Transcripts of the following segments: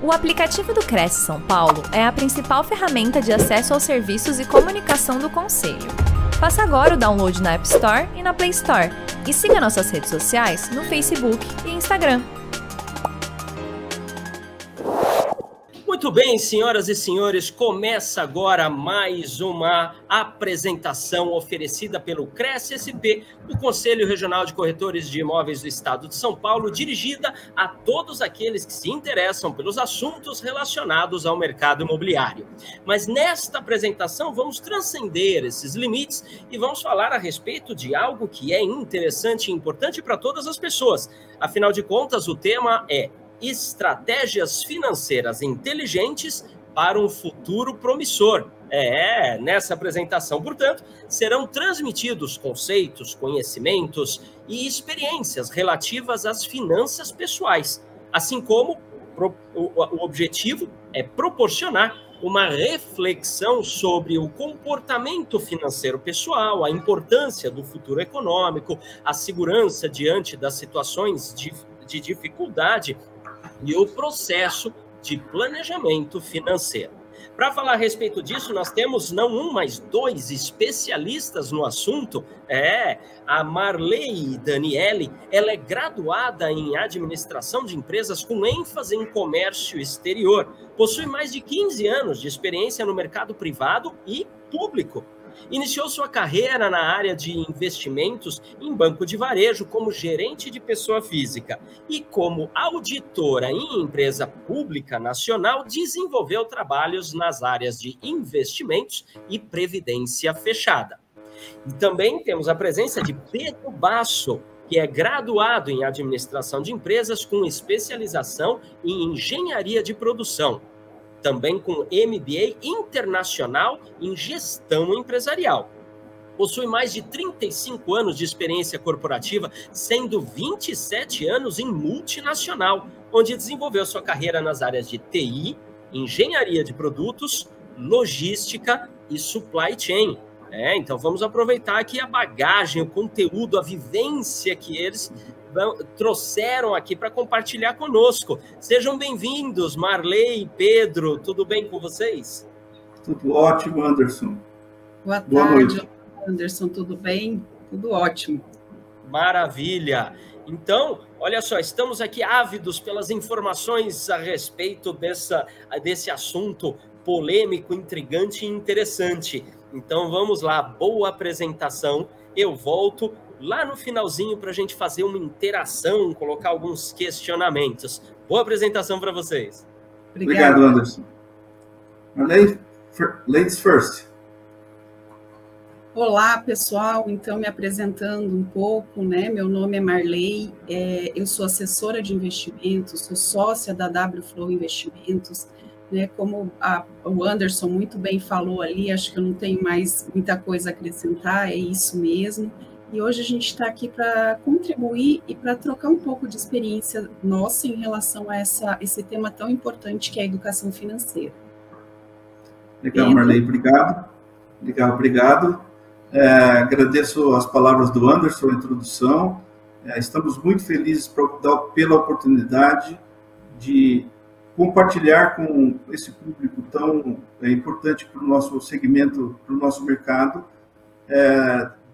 O aplicativo do Cresce São Paulo é a principal ferramenta de acesso aos serviços e comunicação do Conselho. Faça agora o download na App Store e na Play Store. E siga nossas redes sociais no Facebook e Instagram. Muito bem, senhoras e senhores, começa agora mais uma apresentação oferecida pelo Cresce SP, do Conselho Regional de Corretores de Imóveis do Estado de São Paulo, dirigida a todos aqueles que se interessam pelos assuntos relacionados ao mercado imobiliário. Mas nesta apresentação vamos transcender esses limites e vamos falar a respeito de algo que é interessante e importante para todas as pessoas. Afinal de contas, o tema é estratégias financeiras inteligentes para um futuro promissor. Nessa apresentação, portanto, serão transmitidos conceitos, conhecimentos e experiências relativas às finanças pessoais, assim como o objetivo é proporcionar uma reflexão sobre o comportamento financeiro pessoal, a importância do futuro econômico, a segurança diante das situações de dificuldade e o processo de planejamento financeiro. Para falar a respeito disso, nós temos não um, mas dois especialistas no assunto. A Marley Daniele, ela é graduada em administração de empresas com ênfase em comércio exterior. Possui mais de 15 anos de experiência no mercado privado e público. Iniciou sua carreira na área de investimentos em banco de varejo como gerente de pessoa física e como auditora em empresa pública nacional, desenvolveu trabalhos nas áreas de investimentos e previdência fechada. E também temos a presença de Pedro Basso, que é graduado em administração de empresas com especialização em engenharia de produção, também com MBA internacional em gestão empresarial. Possui mais de 35 anos de experiência corporativa, sendo 27 anos em multinacional, onde desenvolveu sua carreira nas áreas de TI, engenharia de produtos, logística e supply chain. Então vamos aproveitar aqui a bagagem, o conteúdo, a vivência que eles trouxeram aqui para compartilhar conosco. Sejam bem-vindos, Marley e Pedro. Tudo bem com vocês? Tudo ótimo, Anderson. Boa tarde, Anderson. Tudo bem? Tudo ótimo. Maravilha. Então, olha só, estamos aqui ávidos pelas informações a respeito desse assunto polêmico, intrigante e interessante. Então, vamos lá. Boa apresentação. Eu volto lá no finalzinho para a gente fazer uma interação, colocar alguns questionamentos. Boa apresentação para vocês. Obrigado, Anderson. Ladies first. Olá, pessoal. Então, me apresentando um pouco, né? Meu nome é Marley, eu sou assessora de investimentos, sou sócia da WFlow Investimentos, né? Como o Anderson muito bem falou ali, acho que eu não tenho mais muita coisa a acrescentar, é isso mesmo. E hoje a gente está aqui para contribuir e para trocar um pouco de experiência nossa em relação a esse tema tão importante que é a educação financeira. Legal, Marley, obrigado. Obrigado. Agradeço as palavras do Anderson, a introdução. Estamos muito felizes pela oportunidade de compartilhar com esse público tão importante para o nosso segmento, para o nosso mercado,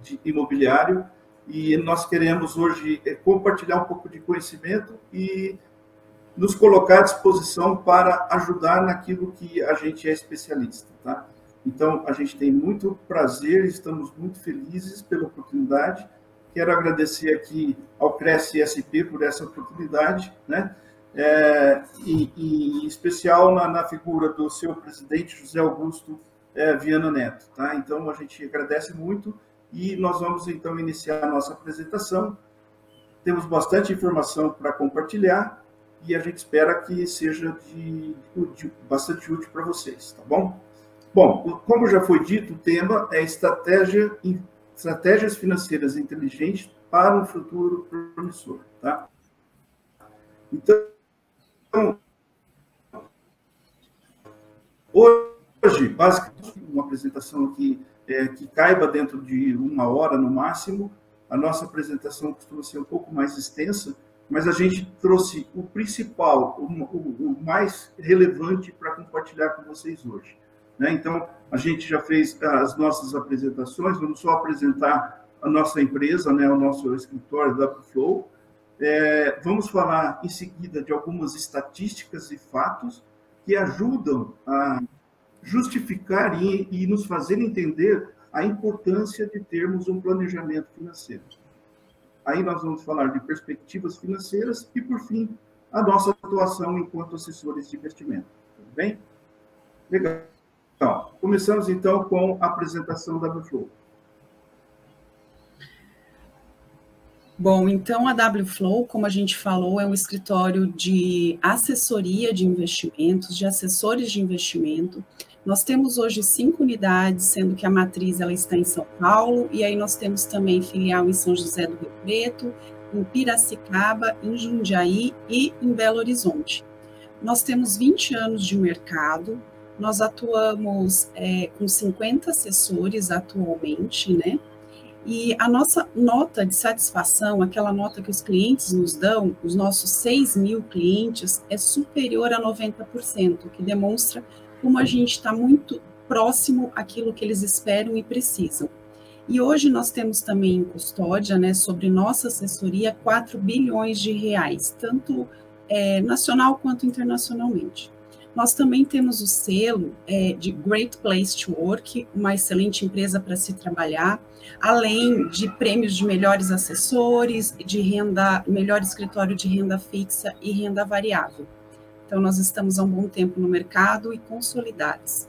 de imobiliário, e nós queremos hoje compartilhar um pouco de conhecimento e nos colocar à disposição para ajudar naquilo que a gente é especialista, tá? Então, a gente tem muito prazer, estamos muito felizes pela oportunidade. Quero agradecer aqui ao Cresce SP por essa oportunidade, né? E em especial na figura do seu presidente, José Augusto Viana Neto, tá? Então, a gente agradece muito. E nós vamos, então, iniciar a nossa apresentação. Temos bastante informação para compartilhar e a gente espera que seja bastante útil para vocês, tá bom? Bom, como já foi dito, o tema é estratégias financeiras inteligentes para um futuro promissor, tá? Então, hoje, basicamente, uma apresentação aqui que caiba dentro de 1 hora no máximo. A nossa apresentação costuma ser um pouco mais extensa, mas a gente trouxe o principal, o mais relevante para compartilhar com vocês hoje, né? Então, a gente já fez as nossas apresentações, vamos só apresentar a nossa empresa, né, o nosso escritório da WFlow. Vamos falar em seguida de algumas estatísticas e fatos que ajudam a justificar e nos fazer entender a importância de termos um planejamento financeiro. Aí nós vamos falar de perspectivas financeiras e, por fim, a nossa atuação enquanto assessores de investimento. Tudo bem? Legal. Então, começamos então com a apresentação da WFlow. Bom, então a WFlow, como a gente falou, é um escritório de assessoria de investimentos, de assessores de investimento. Nós temos hoje 5 unidades, sendo que a matriz ela está em São Paulo, e aí nós temos também filial em São José do Rio Preto, em Piracicaba, em Jundiaí e em Belo Horizonte. Nós temos 20 anos de mercado, nós atuamos com 50 assessores atualmente, né? E a nossa nota de satisfação, aquela nota que os clientes nos dão, os nossos 6 mil clientes, é superior a 90%, que demonstra como a gente está muito próximo àquilo que eles esperam e precisam. E hoje nós temos também em custódia, né, sobre nossa assessoria, 4 bilhões de reais, tanto nacional quanto internacionalmente. Nós também temos o selo de Great Place to Work, uma excelente empresa para se trabalhar, além de prêmios de melhores assessores, de renda, melhor escritório de renda fixa e renda variável. Então, nós estamos há um bom tempo no mercado e consolidados.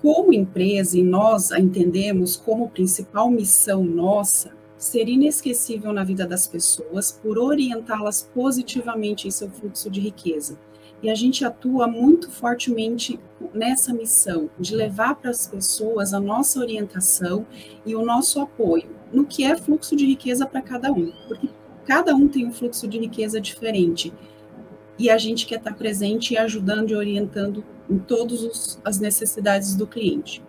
Como empresa, e nós a entendemos como principal missão nossa, ser inesquecível na vida das pessoas por orientá-las positivamente em seu fluxo de riqueza. E a gente atua muito fortemente nessa missão de levar para as pessoas a nossa orientação e o nosso apoio no que é fluxo de riqueza para cada um, porque cada um tem um fluxo de riqueza diferente e a gente quer estar presente e ajudando e orientando em todas as necessidades do cliente.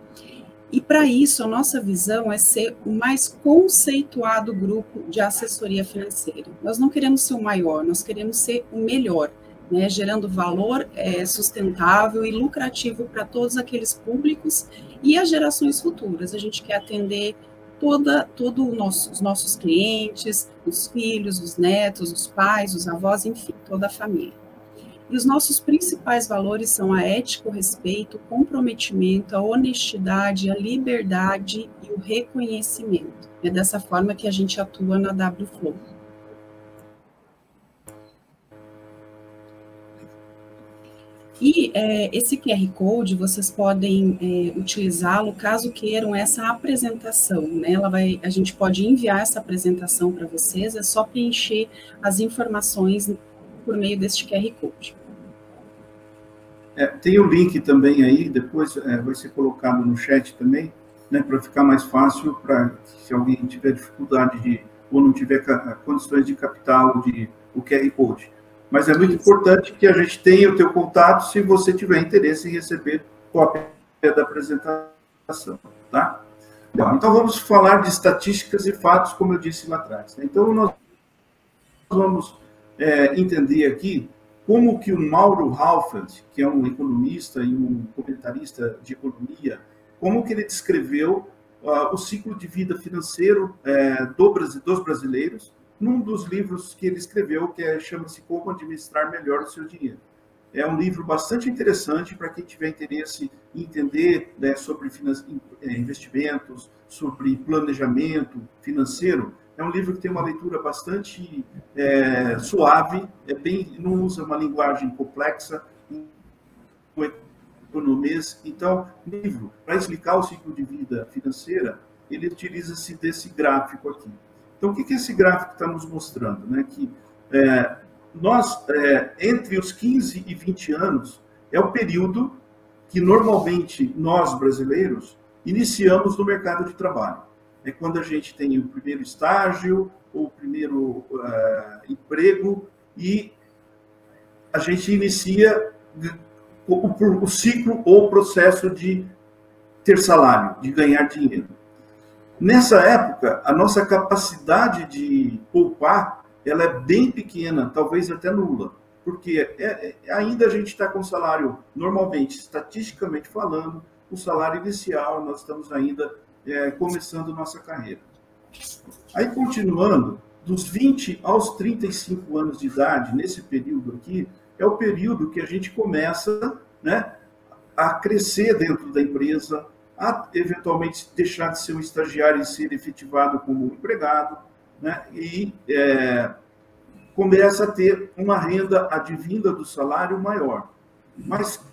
E para isso, a nossa visão é ser o mais conceituado grupo de assessoria financeira. Nós não queremos ser o maior, nós queremos ser o melhor, né, gerando valor sustentável e lucrativo para todos aqueles públicos e as gerações futuras. A gente quer atender os nossos clientes, os filhos, os netos, os pais, os avós, enfim, toda a família. E os nossos principais valores são a ética, o respeito, o comprometimento, a honestidade, a liberdade e o reconhecimento. É dessa forma que a gente atua na WFlow. E esse QR Code, vocês podem utilizá-lo caso queiram essa apresentação, né? A gente pode enviar essa apresentação para vocês, é só preencher as informações por meio deste QR Code. Tem o link também aí, depois vai ser colocado no chat também, né, para ficar mais fácil, para se alguém tiver dificuldade ou não tiver condições de capital o QR Code. Mas é muito importante que a gente tenha o teu contato se você tiver interesse em receber cópia da apresentação, tá? Bom, então vamos falar de estatísticas e fatos, como eu disse lá atrás. Então nós vamos entender aqui como que o Mauro Halfand, que é um economista e um comentarista de economia, como que ele descreveu o ciclo de vida financeiro dos brasileiros, num dos livros que ele escreveu, que chama-se Como Administrar Melhor o Seu Dinheiro. É um livro bastante interessante para quem tiver interesse em entender, né, sobre investimentos, sobre planejamento financeiro. É um livro que tem uma leitura bastante suave, não usa uma linguagem complexa, economês. Então, o livro, para explicar o ciclo de vida financeira, ele utiliza-se desse gráfico aqui. Então, o que esse gráfico está nos mostrando? Né? Que nós, entre os 15 e 20 anos, é o período que, normalmente, nós, brasileiros, iniciamos no mercado de trabalho. É quando a gente tem o primeiro estágio, ou o primeiro emprego, e a gente inicia o ciclo ou o processo de ter salário, de ganhar dinheiro. Nessa época, a nossa capacidade de poupar, ela é bem pequena, talvez até nula, porque ainda a gente está com salário, normalmente, estatisticamente falando, o salário inicial, nós estamos ainda começando nossa carreira. Aí, continuando, dos 20 aos 35 anos de idade, nesse período aqui, é o período que a gente começa, né, a crescer dentro da empresa, a eventualmente deixar de ser um estagiário e ser efetivado como um empregado, né, e começa a ter uma renda advinda do salário maior. Mas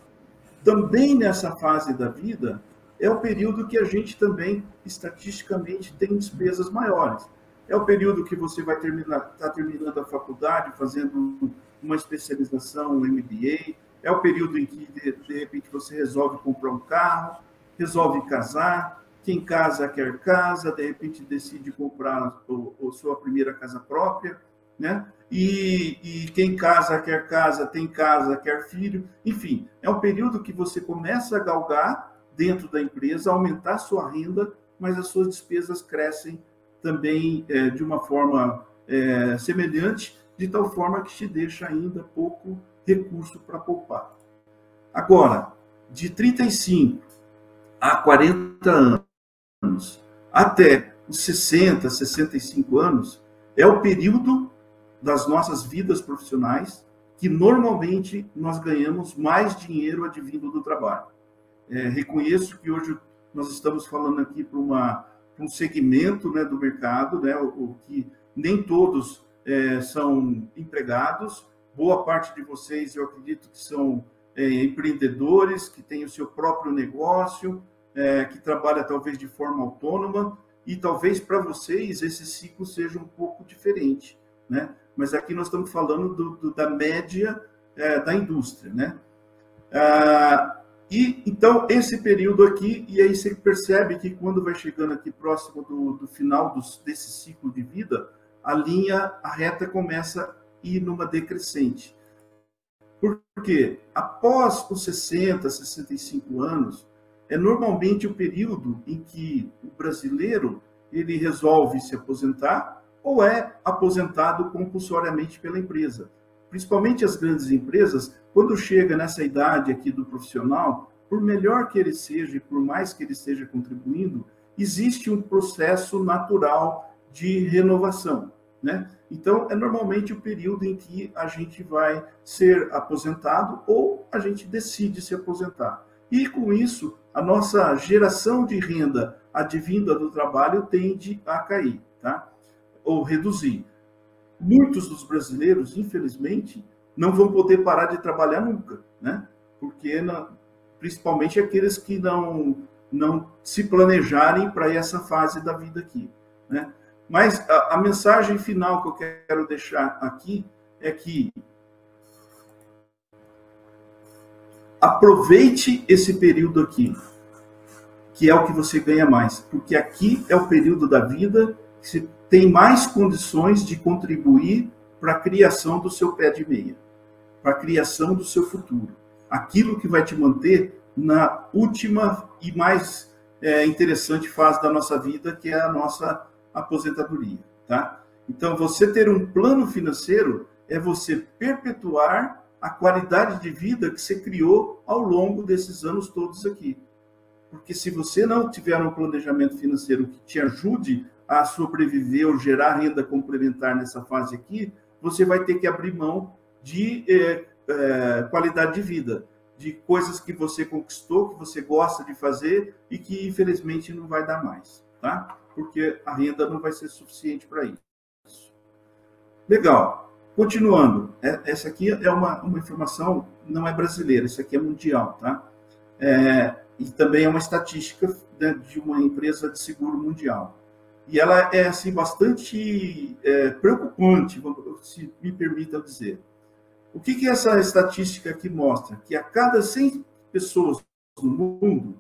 também nessa fase da vida é o período que a gente também, estatisticamente, tem despesas maiores. É o período que você vai tá terminando a faculdade, fazendo uma especialização, um MBA. É o período em que, de repente, você resolve comprar um carro, resolve casar. Quem casa, quer casa. De repente, decide comprar a sua primeira casa própria, né? E quem casa, quer filho. Enfim, é um período que você começa a galgar dentro da empresa, aumentar a sua renda, mas as suas despesas crescem também de uma forma semelhante, de tal forma que te deixa ainda pouco recurso para poupar. Agora, de 35 a 40 anos, até os 60, 65 anos, é o período das nossas vidas profissionais que normalmente nós ganhamos mais dinheiro advindo do trabalho. Reconheço que hoje nós estamos falando aqui para um segmento, né, do mercado, né, o que nem todos são empregados. Boa parte de vocês, eu acredito que são empreendedores, que têm o seu próprio negócio, que trabalha talvez de forma autônoma, e talvez para vocês esse ciclo seja um pouco diferente, né? Mas aqui nós estamos falando da média da indústria, né? E então esse período aqui, e aí você percebe que quando vai chegando aqui próximo do final desse ciclo de vida, a reta começa a ir numa decrescente. Porque após os 60, 65 anos, é normalmente o período em que o brasileiro ele resolve se aposentar ou é aposentado compulsoriamente pela empresa. Principalmente as grandes empresas, quando chega nessa idade aqui do profissional, por melhor que ele seja e por mais que ele esteja contribuindo, existe um processo natural de renovação, né? Então, é normalmente o período em que a gente vai ser aposentado ou a gente decide se aposentar. E, com isso, a nossa geração de renda advinda do trabalho tende a cair, tá? Ou reduzir. Muitos dos brasileiros, infelizmente, não vão poder parar de trabalhar nunca, né? Porque, principalmente aqueles que não se planejarem para essa fase da vida aqui, né? Mas a mensagem final que eu quero deixar aqui é que aproveite esse período aqui, que é o que você ganha mais, porque aqui é o período da vida que você tem mais condições de contribuir para a criação do seu pé de meia, para a criação do seu futuro. Aquilo que vai te manter na última e mais interessante fase da nossa vida, que é a nossa aposentadoria, tá? Então, você ter um plano financeiro é você perpetuar a qualidade de vida que você criou ao longo desses anos todos aqui. Porque se você não tiver um planejamento financeiro que te ajude a sobreviver ou gerar renda complementar nessa fase aqui, você vai ter que abrir mão de qualidade de vida, de coisas que você conquistou, que você gosta de fazer e que, infelizmente, não vai dar mais, tá? Porque a renda não vai ser suficiente para isso. Legal. Continuando. Essa aqui é uma informação, não é brasileira, isso aqui é mundial, tá? E também é uma estatística, né, de uma empresa de seguro mundial. E ela é, assim, bastante preocupante, se me permitam dizer. O que essa estatística aqui mostra? Que a cada 100 pessoas no mundo,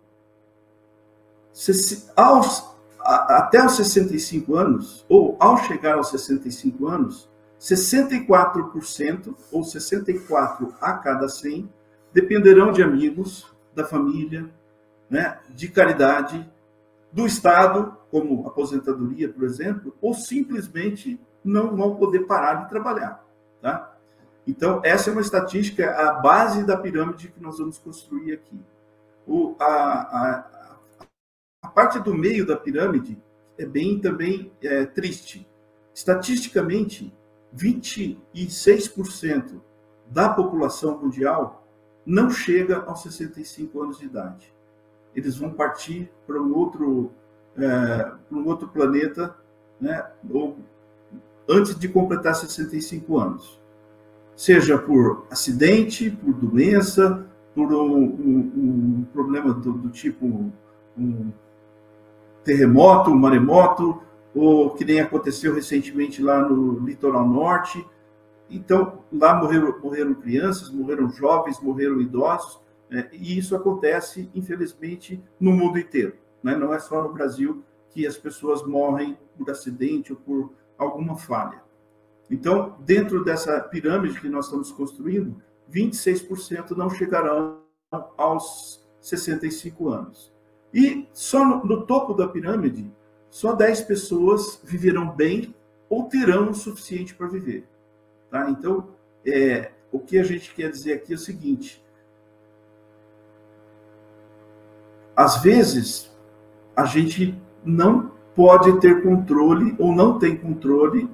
até os 65 anos, ou ao chegar aos 65 anos, 64%, ou 64 a cada 100, dependerão de amigos, da família, né, de caridade, do Estado, como aposentadoria, por exemplo, ou simplesmente não vão poder parar de trabalhar, tá? Então, essa é uma estatística, a base da pirâmide que nós vamos construir aqui. A parte do meio da pirâmide é bem também triste. Estatisticamente, 26% da população mundial não chega aos 65 anos de idade. Eles vão partir para um outro planeta, né, ou antes de completar 65 anos. Seja por acidente, por doença, por um problema do tipo um terremoto, um maremoto, ou que nem aconteceu recentemente lá no litoral norte. Então, lá morreram crianças, morreram jovens, morreram idosos, e isso acontece, infelizmente, no mundo inteiro, né? Não é só no Brasil que as pessoas morrem por acidente ou por alguma falha. Então, dentro dessa pirâmide que nós estamos construindo, 26% não chegarão aos 65 anos. E só no topo da pirâmide, só 10 pessoas viverão bem ou terão o suficiente para viver. Tá? Então, o que a gente quer dizer aqui é o seguinte: às vezes, a gente não pode ter controle ou não tem controle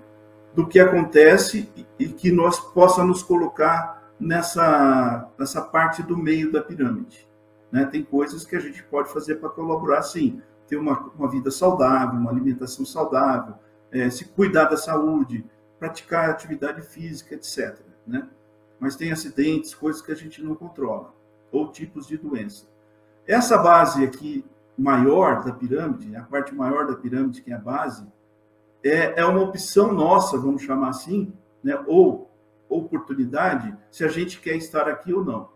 do que acontece e que nós possa nos colocar nessa parte do meio da pirâmide, né? Tem coisas que a gente pode fazer para colaborar, sim. Ter uma vida saudável, uma alimentação saudável, se cuidar da saúde, praticar atividade física, etc., né? Mas tem acidentes, coisas que a gente não controla, ou tipos de doença. Essa base aqui, maior da pirâmide, a parte maior da pirâmide, que é a base, é uma opção nossa, vamos chamar assim, né? Ou oportunidade, se a gente quer estar aqui ou não,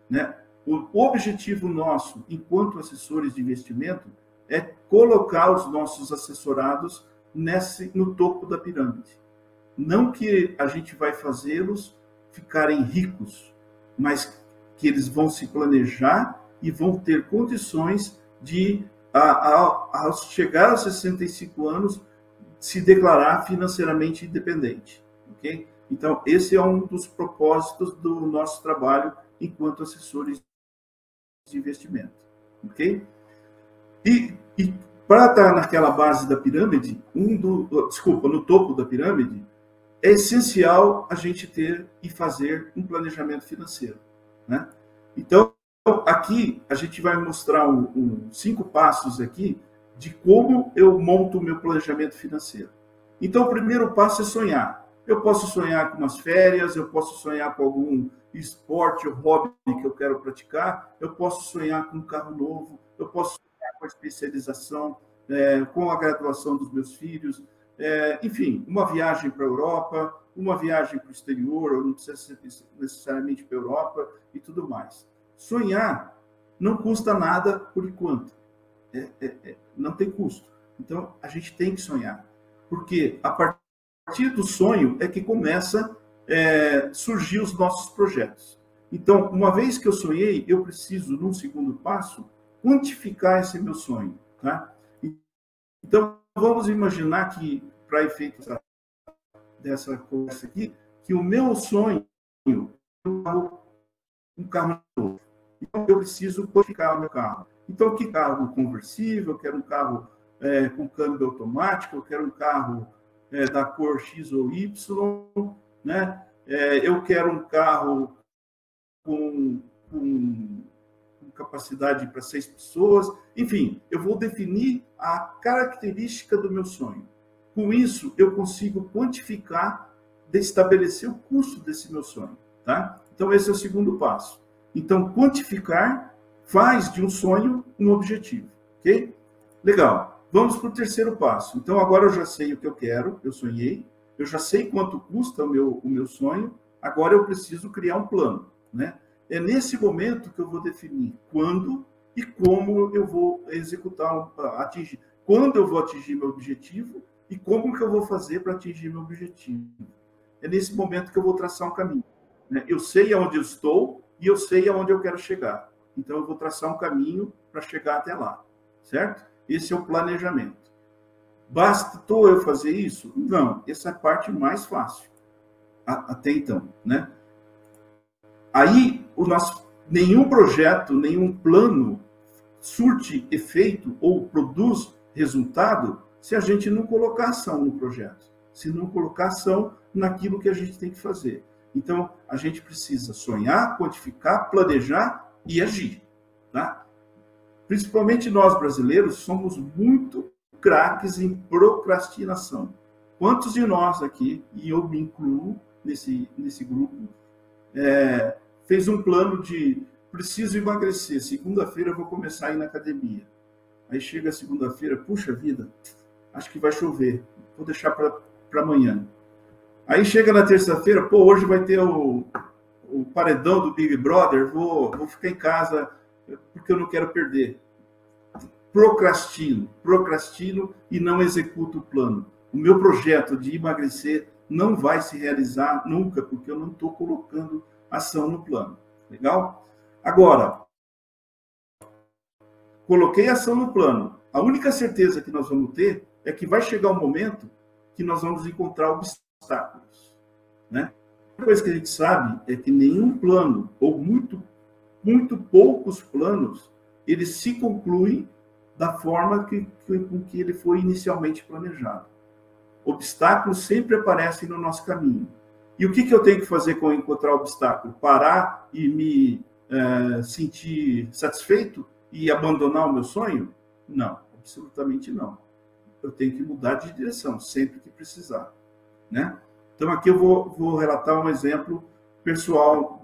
né? O objetivo nosso, enquanto assessores de investimento, é colocar os nossos assessorados no topo da pirâmide. Não que a gente vai fazê-los ficarem ricos, mas que eles vão se planejar e vão ter condições de, ao chegar aos 65 anos, se declarar financeiramente independente. Okay? Então, esse é um dos propósitos do nosso trabalho enquanto assessores de investimento. Ok? E para estar naquela base da pirâmide, no topo da pirâmide, é essencial a gente ter e fazer um planejamento financeiro, né? Então, aqui a gente vai mostrar 5 passos aqui de como eu monto o meu planejamento financeiro. Então, o primeiro passo é sonhar. Eu posso sonhar com umas férias, eu posso sonhar com algum esporte ou hobby que eu quero praticar, eu posso sonhar com um carro novo, eu posso sonhar com a especialização, com a graduação dos meus filhos, enfim, uma viagem para a Europa, uma viagem para o exterior, ou não precisa ser necessariamente para a Europa e tudo mais. Sonhar não custa nada por enquanto. Não tem custo. Então, a gente tem que sonhar. Porque a partir do sonho é que começa a surgir os nossos projetos. Então, uma vez que eu sonhei, eu preciso, num segundo passo, quantificar esse meu sonho. Tá? Então, vamos imaginar que, para efeitos dessa conversa aqui, que o meu sonho é um carro novo. Então, eu preciso quantificar o meu carro. Então, que carro conversível? Eu quero um carro com câmbio automático, eu quero um carro da cor X ou Y, né? Eu quero um carro com capacidade para 6 pessoas. Enfim, eu vou definir a característica do meu sonho. Com isso, eu consigo quantificar, estabelecer o custo desse meu sonho. Tá? Então, esse é o segundo passo. Então, quantificar faz de um sonho um objetivo. Ok? Legal. Vamos para o terceiro passo. Então, agora eu já sei o que eu quero, eu sonhei, eu já sei quanto custa o meu sonho, agora eu preciso criar um plano, né? É nesse momento que eu vou definir quando e como eu vou executar, atingir. Quando eu vou atingir meu objetivo e como que eu vou fazer para atingir meu objetivo. É nesse momento que eu vou traçar um caminho, né? Eu sei aonde eu estou e eu sei aonde eu quero chegar. Então, eu vou traçar um caminho para chegar até lá, certo? Esse é o planejamento. Bastou eu fazer isso? Não, essa é a parte mais fácil, até então, né? Aí, nenhum projeto, nenhum plano surte efeito ou produz resultado se a gente não colocar ação no projeto, se não colocar ação naquilo que a gente tem que fazer. Então, a gente precisa sonhar, quantificar, planejar e agir, tá? Principalmente nós brasileiros somos muito craques em procrastinação. Quantos de nós aqui, e eu me incluo nesse grupo, fez um plano de preciso emagrecer, segunda-feira eu vou começar a ir na academia. Aí chega a segunda-feira, puxa vida, acho que vai chover, vou deixar para amanhã. Aí chega na terça-feira, pô, hoje vai ter o paredão do Big Brother, vou ficar em casa porque eu não quero perder. Procrastino e não executo o plano. O meu projeto de emagrecer não vai se realizar nunca, porque eu não estou colocando ação no plano. Legal? Agora, coloquei ação no plano. A única certeza que nós vamos ter é que vai chegar um momento que nós vamos encontrar obstáculos, né? A coisa que a gente sabe é que nenhum plano, ou muito poucos planos, eles se concluem da forma com que ele foi inicialmente planejado. Obstáculos sempre aparecem no nosso caminho. E o que eu tenho que fazer com encontrar obstáculo? Parar e me sentir satisfeito e abandonar o meu sonho? Não, absolutamente não. Eu tenho que mudar de direção sempre que precisar, né? Então aqui eu vou relatar um exemplo pessoal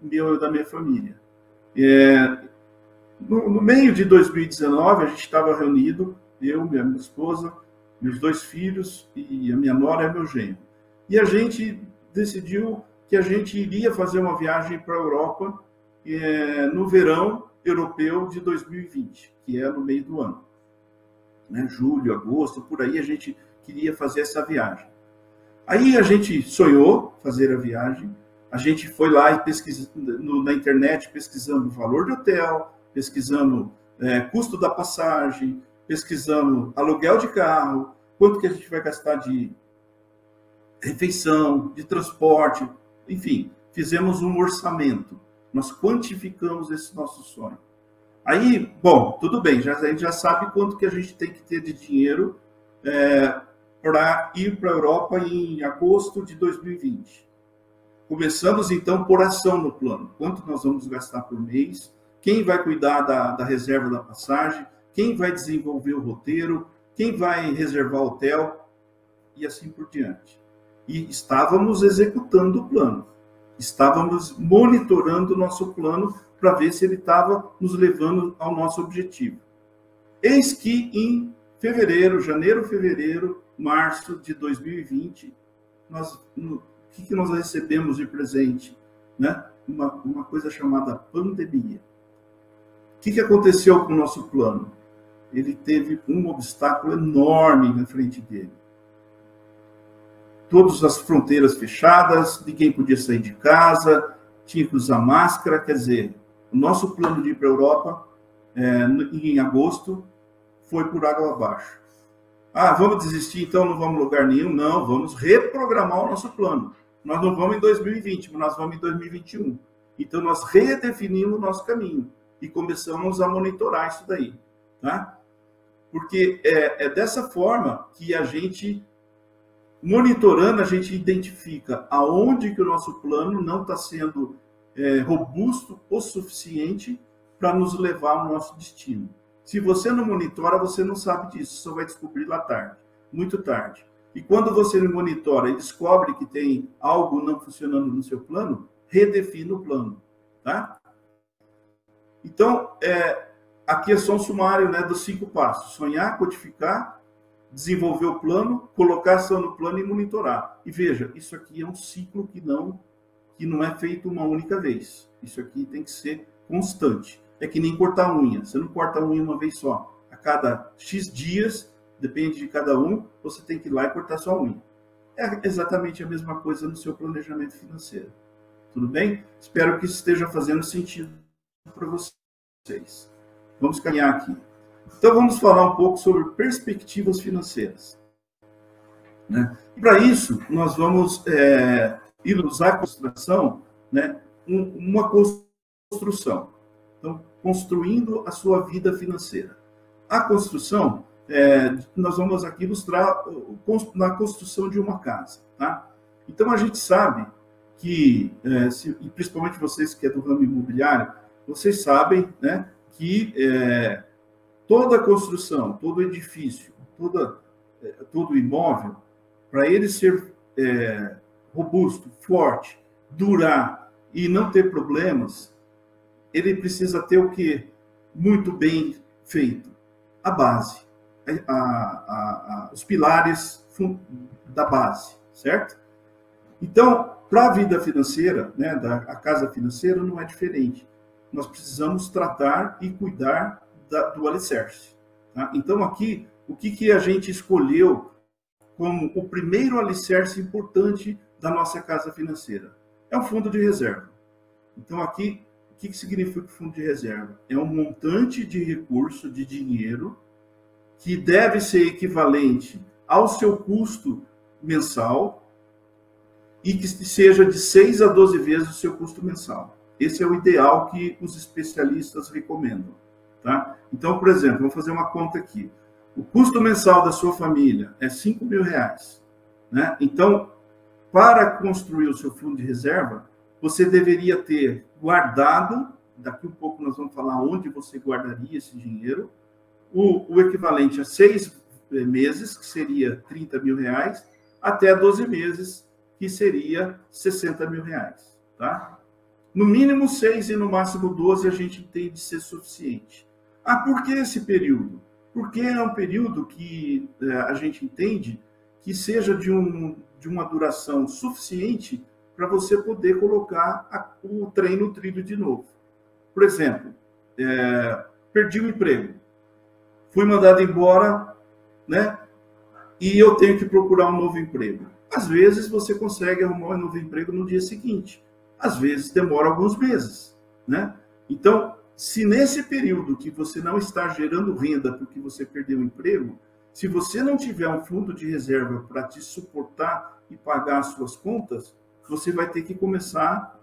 meu e da minha família. No meio de 2019, a gente estava reunido, eu, minha esposa, meus 2 filhos e a minha nora e meu genro. E a gente decidiu que a gente iria fazer uma viagem para a Europa no verão europeu de 2020, que é no meio do ano. Né? Julho, agosto, por aí a gente queria fazer essa viagem. Aí a gente sonhou fazer a viagem, a gente foi lá e pesquisando na internet, pesquisando o valor de hotel, pesquisando custo da passagem, pesquisando aluguel de carro, quanto que a gente vai gastar de refeição, de transporte, enfim, fizemos um orçamento, nós quantificamos esse nosso sonho. Aí, bom, tudo bem, a gente já sabe quanto que a gente tem que ter de dinheiro para ir para a Europa em agosto de 2020. Começamos, então, por ação no plano. Quanto nós vamos gastar por mês? Quem vai cuidar da reserva da passagem? Quem vai desenvolver o roteiro? Quem vai reservar o hotel? E assim por diante. E estávamos executando o plano. Estávamos monitorando o nosso plano para ver se ele estava nos levando ao nosso objetivo. Eis que em janeiro, fevereiro, março de 2020, o que nós recebemos de presente? Né? Uma coisa chamada pandemia. O que aconteceu com o nosso plano? Ele teve um obstáculo enorme na frente dele. Todas as fronteiras fechadas, ninguém podia sair de casa, tinha que usar máscara, quer dizer, o nosso plano de ir para a Europa, em agosto, foi por água abaixo. Ah, vamos desistir, então não vamos a lugar nenhum? Não, vamos reprogramar o nosso plano. Nós não vamos em 2020, mas nós vamos em 2021. Então, nós redefinimos o nosso caminho e começamos a monitorar isso daí, tá? Porque é dessa forma que a gente, monitorando, a gente identifica aonde que o nosso plano não está sendo robusto o suficiente para nos levar ao nosso destino. Se você não monitora, você não sabe disso, só vai descobrir lá tarde, muito tarde. E quando você monitora e descobre que tem algo não funcionando no seu plano, redefina o plano, tá? Então, aqui é só um sumário, né, dos 5 passos. Sonhar, codificar, desenvolver o plano, colocar ação no plano e monitorar. E veja, isso aqui é um ciclo que não é feito uma única vez. Isso aqui tem que ser constante. É que nem cortar unha. Você não corta a unha uma vez só. A cada X dias, depende de cada um, você tem que ir lá e cortar sua unha. É exatamente a mesma coisa no seu planejamento financeiro. Tudo bem? Espero que isso esteja fazendo sentido para vocês. Vamos caminhar aqui. Então, vamos falar um pouco sobre perspectivas financeiras, né? E para isso, nós vamos ir usar a consideração, né, uma construção. Então, construindo a sua vida financeira. A construção, nós vamos aqui ilustrar na construção de uma casa, tá? Então, a gente sabe que, e principalmente vocês que é do ramo imobiliário, vocês sabem, né, que toda construção, todo edifício, todo imóvel, para ele ser robusto, forte, durar e não ter problemas, ele precisa ter o quê? Muito bem feito. A base, os pilares da base, certo? Então, para a vida financeira, né, a casa financeira não é diferente. Nós precisamos tratar e cuidar do alicerce. Tá? Então, aqui, o que a gente escolheu como o primeiro alicerce importante da nossa casa financeira? É um fundo de reserva. Então, aqui, o que significa o fundo de reserva? É um montante de recurso, de dinheiro, que deve ser equivalente ao seu custo mensal e que seja de 6 a 12 vezes o seu custo mensal. Esse é o ideal que os especialistas recomendam. Tá? Então, por exemplo, vou fazer uma conta aqui. O custo mensal da sua família é R$5.000, né? Então, para construir o seu fundo de reserva, você deveria ter guardado, daqui um pouco nós vamos falar onde você guardaria esse dinheiro, o equivalente a 6 meses, que seria R$30.000, até 12 meses, que seria R$60.000, tá? No mínimo 6 e no máximo 12 a gente entende ser suficiente. Ah, por que esse período? Porque é um período que a gente entende que seja de uma duração suficiente para você poder colocar o trem no trilho de novo. Por exemplo, perdi o emprego, fui mandado embora, né? E eu tenho que procurar um novo emprego. Às vezes você consegue arrumar um novo emprego no dia seguinte. Às vezes demora alguns meses, né? Então, se nesse período que você não está gerando renda porque você perdeu o emprego, se você não tiver um fundo de reserva para te suportar e pagar as suas contas, você vai ter que começar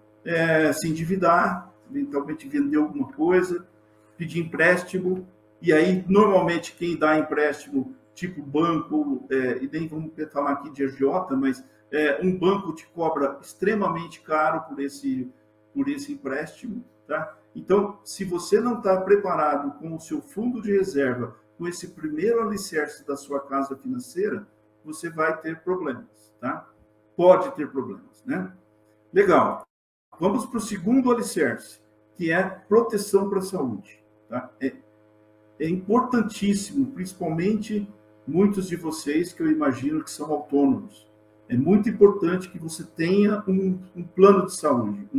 a se endividar, eventualmente vender alguma coisa, pedir empréstimo, e aí, normalmente, quem dá empréstimo, tipo banco, e nem vamos falar aqui de agiota, mas um banco te cobra extremamente caro por esse empréstimo, tá? Então, se você não está preparado com o seu fundo de reserva, com esse primeiro alicerce da sua casa financeira, você vai ter problemas, tá? Pode ter problemas, né? Legal. Vamos para o segundo alicerce, que é proteção para a saúde, tá? É importantíssimo, principalmente muitos de vocês que eu imagino que são autônomos. É muito importante que você tenha um plano de saúde,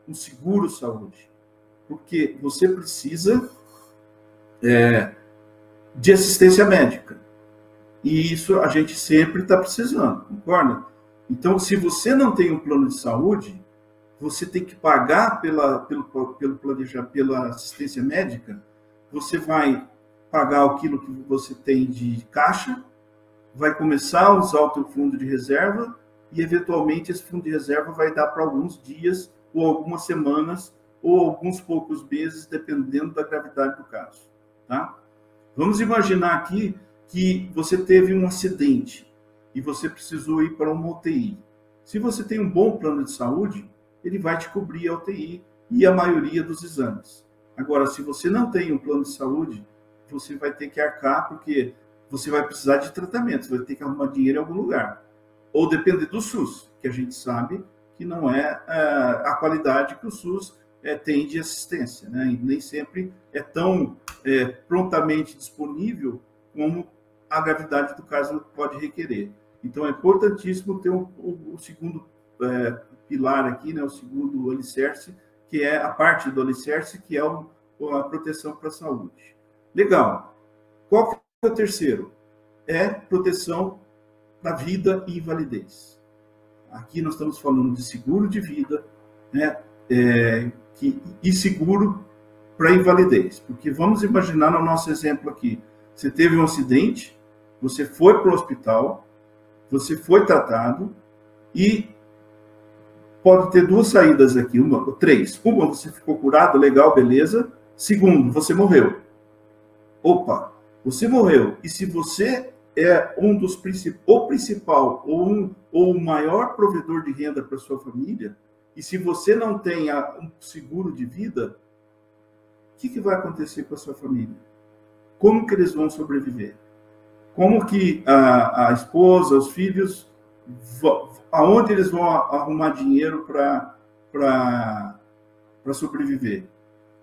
um seguro saúde, porque você precisa de assistência médica. E isso a gente sempre está precisando, concorda? Então, se você não tem um plano de saúde, você tem que pagar pela assistência médica, você vai pagar aquilo que você tem de caixa, vai começar a usar o teu fundo de reserva e, eventualmente, esse fundo de reserva vai dar para alguns dias ou algumas semanas ou alguns poucos meses, dependendo da gravidade do caso, tá? Vamos imaginar aqui que você teve um acidente e você precisou ir para uma UTI. Se você tem um bom plano de saúde, ele vai te cobrir a UTI e a maioria dos exames. Agora, se você não tem um plano de saúde, você vai ter que arcar, porque você vai precisar de tratamento, você vai ter que arrumar dinheiro em algum lugar. Ou depender do SUS, que a gente sabe que não é a qualidade que o SUS tem de assistência, né? E nem sempre é tão prontamente disponível como a gravidade do caso pode requerer. Então, é importantíssimo ter o segundo pilar aqui, né? O segundo alicerce, que é a parte do alicerce, que é a proteção para a saúde. Legal. Qual que é o terceiro? É proteção da vida e invalidez. Aqui nós estamos falando de seguro de vida, né? E seguro para invalidez. Porque vamos imaginar no nosso exemplo aqui, você teve um acidente, você foi para o hospital, você foi tratado e pode ter duas saídas aqui, três. Uma, você ficou curado, legal, beleza. Segundo, você morreu. Opa, você morreu. E se você é um dos o principal ou o maior provedor de renda para sua família, e se você não tem um seguro de vida, o que vai acontecer com a sua família? Como que eles vão sobreviver? Como que a esposa, os filhos, aonde eles vão arrumar dinheiro para sobreviver?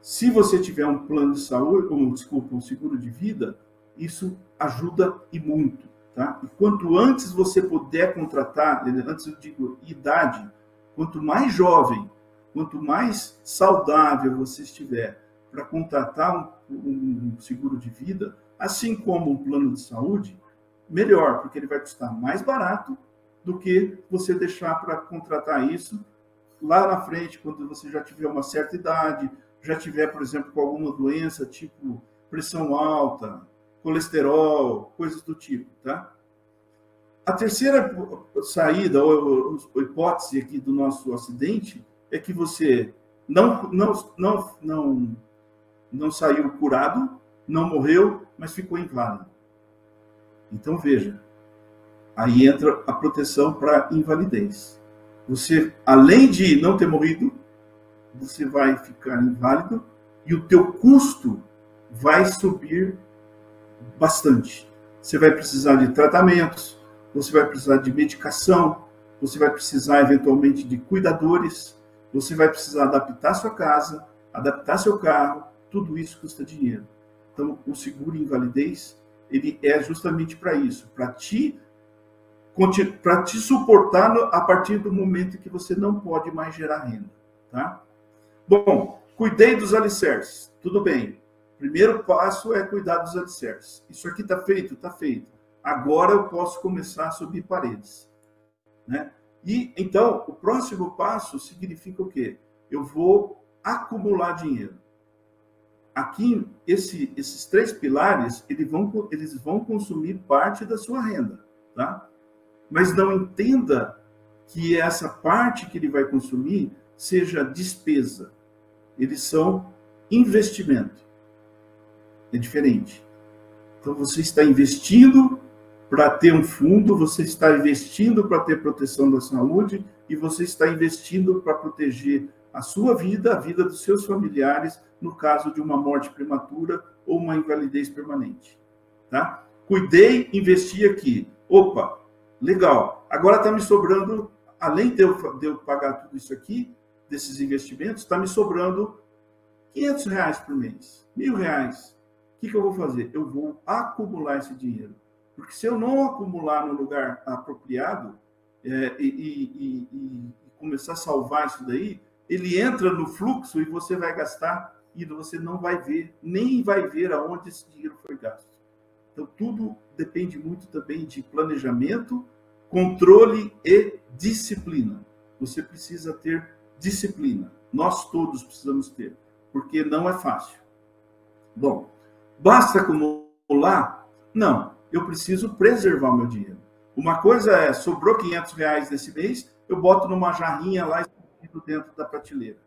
Se você tiver um plano de saúde, um seguro de vida, isso ajuda e muito, tá? E quanto antes você puder contratar, antes eu digo idade, quanto mais jovem, quanto mais saudável você estiver para contratar um seguro de vida, assim como um plano de saúde, melhor, porque ele vai custar mais barato do que você deixar para contratar isso lá na frente, quando você já tiver uma certa idade, já tiver, por exemplo, com alguma doença, tipo pressão alta, colesterol, coisas do tipo, tá? A terceira saída, ou hipótese aqui do nosso acidente, é que você não saiu curado, não morreu, mas ficou inválido. Então, veja, aí entra a proteção para invalidez. Você, além de não ter morrido, você vai ficar inválido e o teu custo vai subir bastante. Você vai precisar de tratamentos, você vai precisar de medicação, você vai precisar, eventualmente, de cuidadores, você vai precisar adaptar sua casa, adaptar seu carro, tudo isso custa dinheiro. Então, o seguro invalidez, ele é justamente para isso, para te suportar a partir do momento que você não pode mais gerar renda, tá? Bom, cuidei dos alicerces, tudo bem. Primeiro passo é cuidar dos alicerces. Isso aqui está feito? Está feito. Agora eu posso começar a subir paredes, né? E, então, o próximo passo significa o quê? Eu vou acumular dinheiro. Aqui, esses três pilares, eles vão consumir parte da sua renda, tá? Mas não entenda que essa parte que ele vai consumir seja despesa. Eles são investimento. É diferente. Então, você está investindo para ter um fundo, você está investindo para ter proteção da saúde e você está investindo para proteger a sua vida, a vida dos seus familiares, no caso de uma morte prematura ou uma invalidez permanente. Tá? Cuidei, investi aqui. Opa, legal. Agora está me sobrando, além de eu pagar tudo isso aqui, desses investimentos, está me sobrando R$500 por mês, R$1.000. O que eu vou fazer? Eu vou acumular esse dinheiro. Porque se eu não acumular no lugar apropriado e começar a salvar isso daí, ele entra no fluxo e você vai gastar e você não vai ver, nem vai ver aonde esse dinheiro foi gasto. Então, tudo depende muito também de planejamento, controle e disciplina. Você precisa ter disciplina. Nós todos precisamos ter, porque não é fácil. Bom, basta acumular? Não, eu preciso preservar o meu dinheiro. Uma coisa é, sobrou R$500 nesse mês, eu boto numa jarrinha lá dentro da prateleira.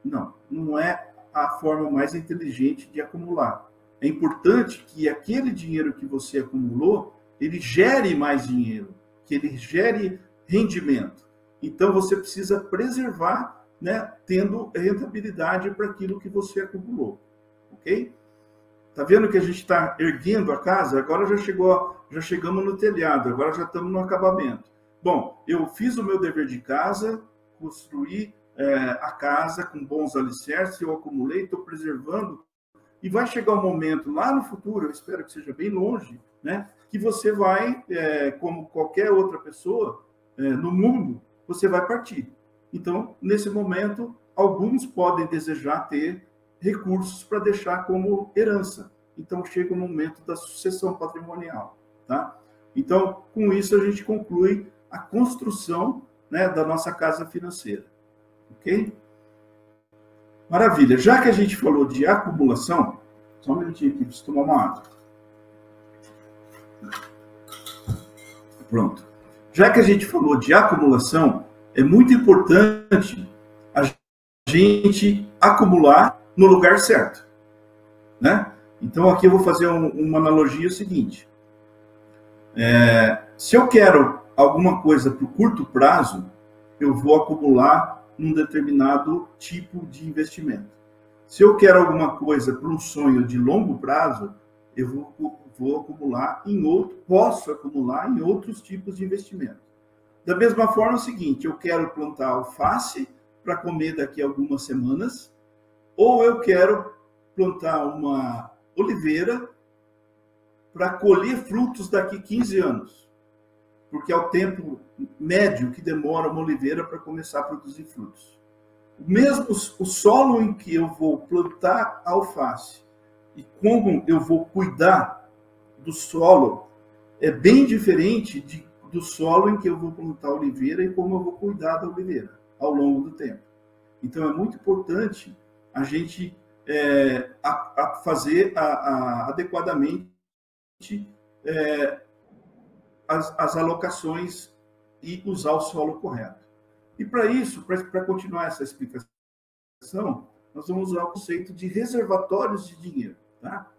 Não, não é a forma mais inteligente de acumular. É importante que aquele dinheiro que você acumulou, ele gere mais dinheiro, que ele gere rendimento. Então, você precisa preservar, né, tendo rentabilidade para aquilo que você acumulou. Ok? Tá vendo que a gente está erguendo a casa? Agora já chegamos no telhado, agora já estamos no acabamento. Bom, eu fiz o meu dever de casa, construí a casa com bons alicerces, eu acumulei, estou preservando, e vai chegar um momento lá no futuro, eu espero que seja bem longe, né, que você vai, como qualquer outra pessoa no mundo, você vai partir. Então, nesse momento, alguns podem desejar ter recursos para deixar como herança. Então, chega o momento da sucessão patrimonial, tá? Então, com isso, a gente conclui a construção, né, da nossa casa financeira. Ok? Maravilha. Já que a gente falou de acumulação, só um minutinho aqui, preciso tomar uma água. Pronto. Já que a gente falou de acumulação, é muito importante a gente acumular no lugar certo, né? Então, aqui eu vou fazer uma analogia seguinte. Se eu quero alguma coisa para o curto prazo, eu vou acumular num determinado tipo de investimento. Se eu quero alguma coisa para um sonho de longo prazo, eu vou acumular posso acumular em outros tipos de investimento. Da mesma forma, é o seguinte, eu quero plantar alface para comer daqui a algumas semanas, ou eu quero plantar uma oliveira para colher frutos daqui a 15 anos, porque é o tempo médio que demora uma oliveira para começar a produzir frutos. Mesmo o solo em que eu vou plantar alface e como eu vou cuidar do solo é bem diferente do solo em que eu vou plantar oliveira e como eu vou cuidar da oliveira ao longo do tempo. Então, é muito importante a gente fazer adequadamente as alocações e usar o solo correto. E para isso, para continuar essa explicação, nós vamos usar o conceito de reservatórios de dinheiro. Tá?